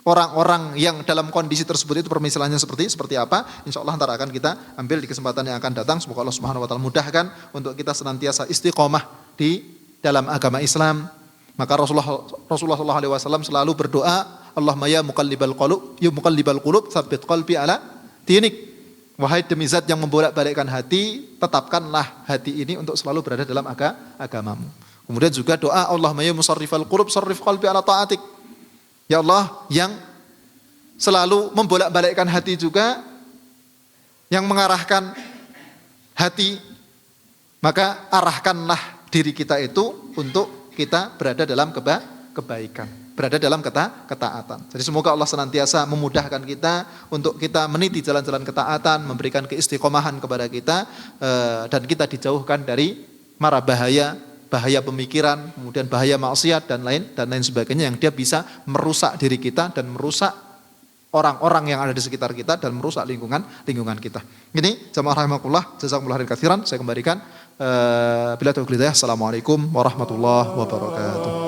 Orang-orang yang dalam kondisi tersebut itu permisalannya seperti apa? Insya Allah ntar akan kita ambil di kesempatan yang akan datang. Semoga Allah Subhanahu wa taala mudahkan untuk kita senantiasa istiqomah di dalam agama Islam. Maka Rasulullah sallallahu alaihi wasallam selalu berdoa, Allahumma ya muqallibal qulub, tsabbit qalbi ala dinik. Wahai demi zat yang membolak-balikkan hati, tetapkanlah hati ini untuk selalu berada dalam agamamu. Kemudian juga doa, Allahumma ya musarrifal qulub, sarrif qalbi ala ta'atik. Ya Allah yang selalu membolak-balikkan hati juga, yang mengarahkan hati, maka arahkanlah diri kita itu untuk kita berada dalam kebaikan, berada dalam ketaatan. Jadi semoga Allah senantiasa memudahkan kita untuk kita meniti jalan-jalan ketaatan, memberikan keistiqomahan kepada kita, dan kita dijauhkan dari mara bahaya pemikiran, kemudian bahaya maksiat dan lain sebagainya yang dia bisa merusak diri kita dan merusak orang-orang yang ada di sekitar kita dan merusak lingkungan kita. Ini jamaah rahimakumullah, jazakumullah khairan katsiran. Saya kembalikan bila taufiq hidayah. Assalamualaikum warahmatullahi wabarakatuh.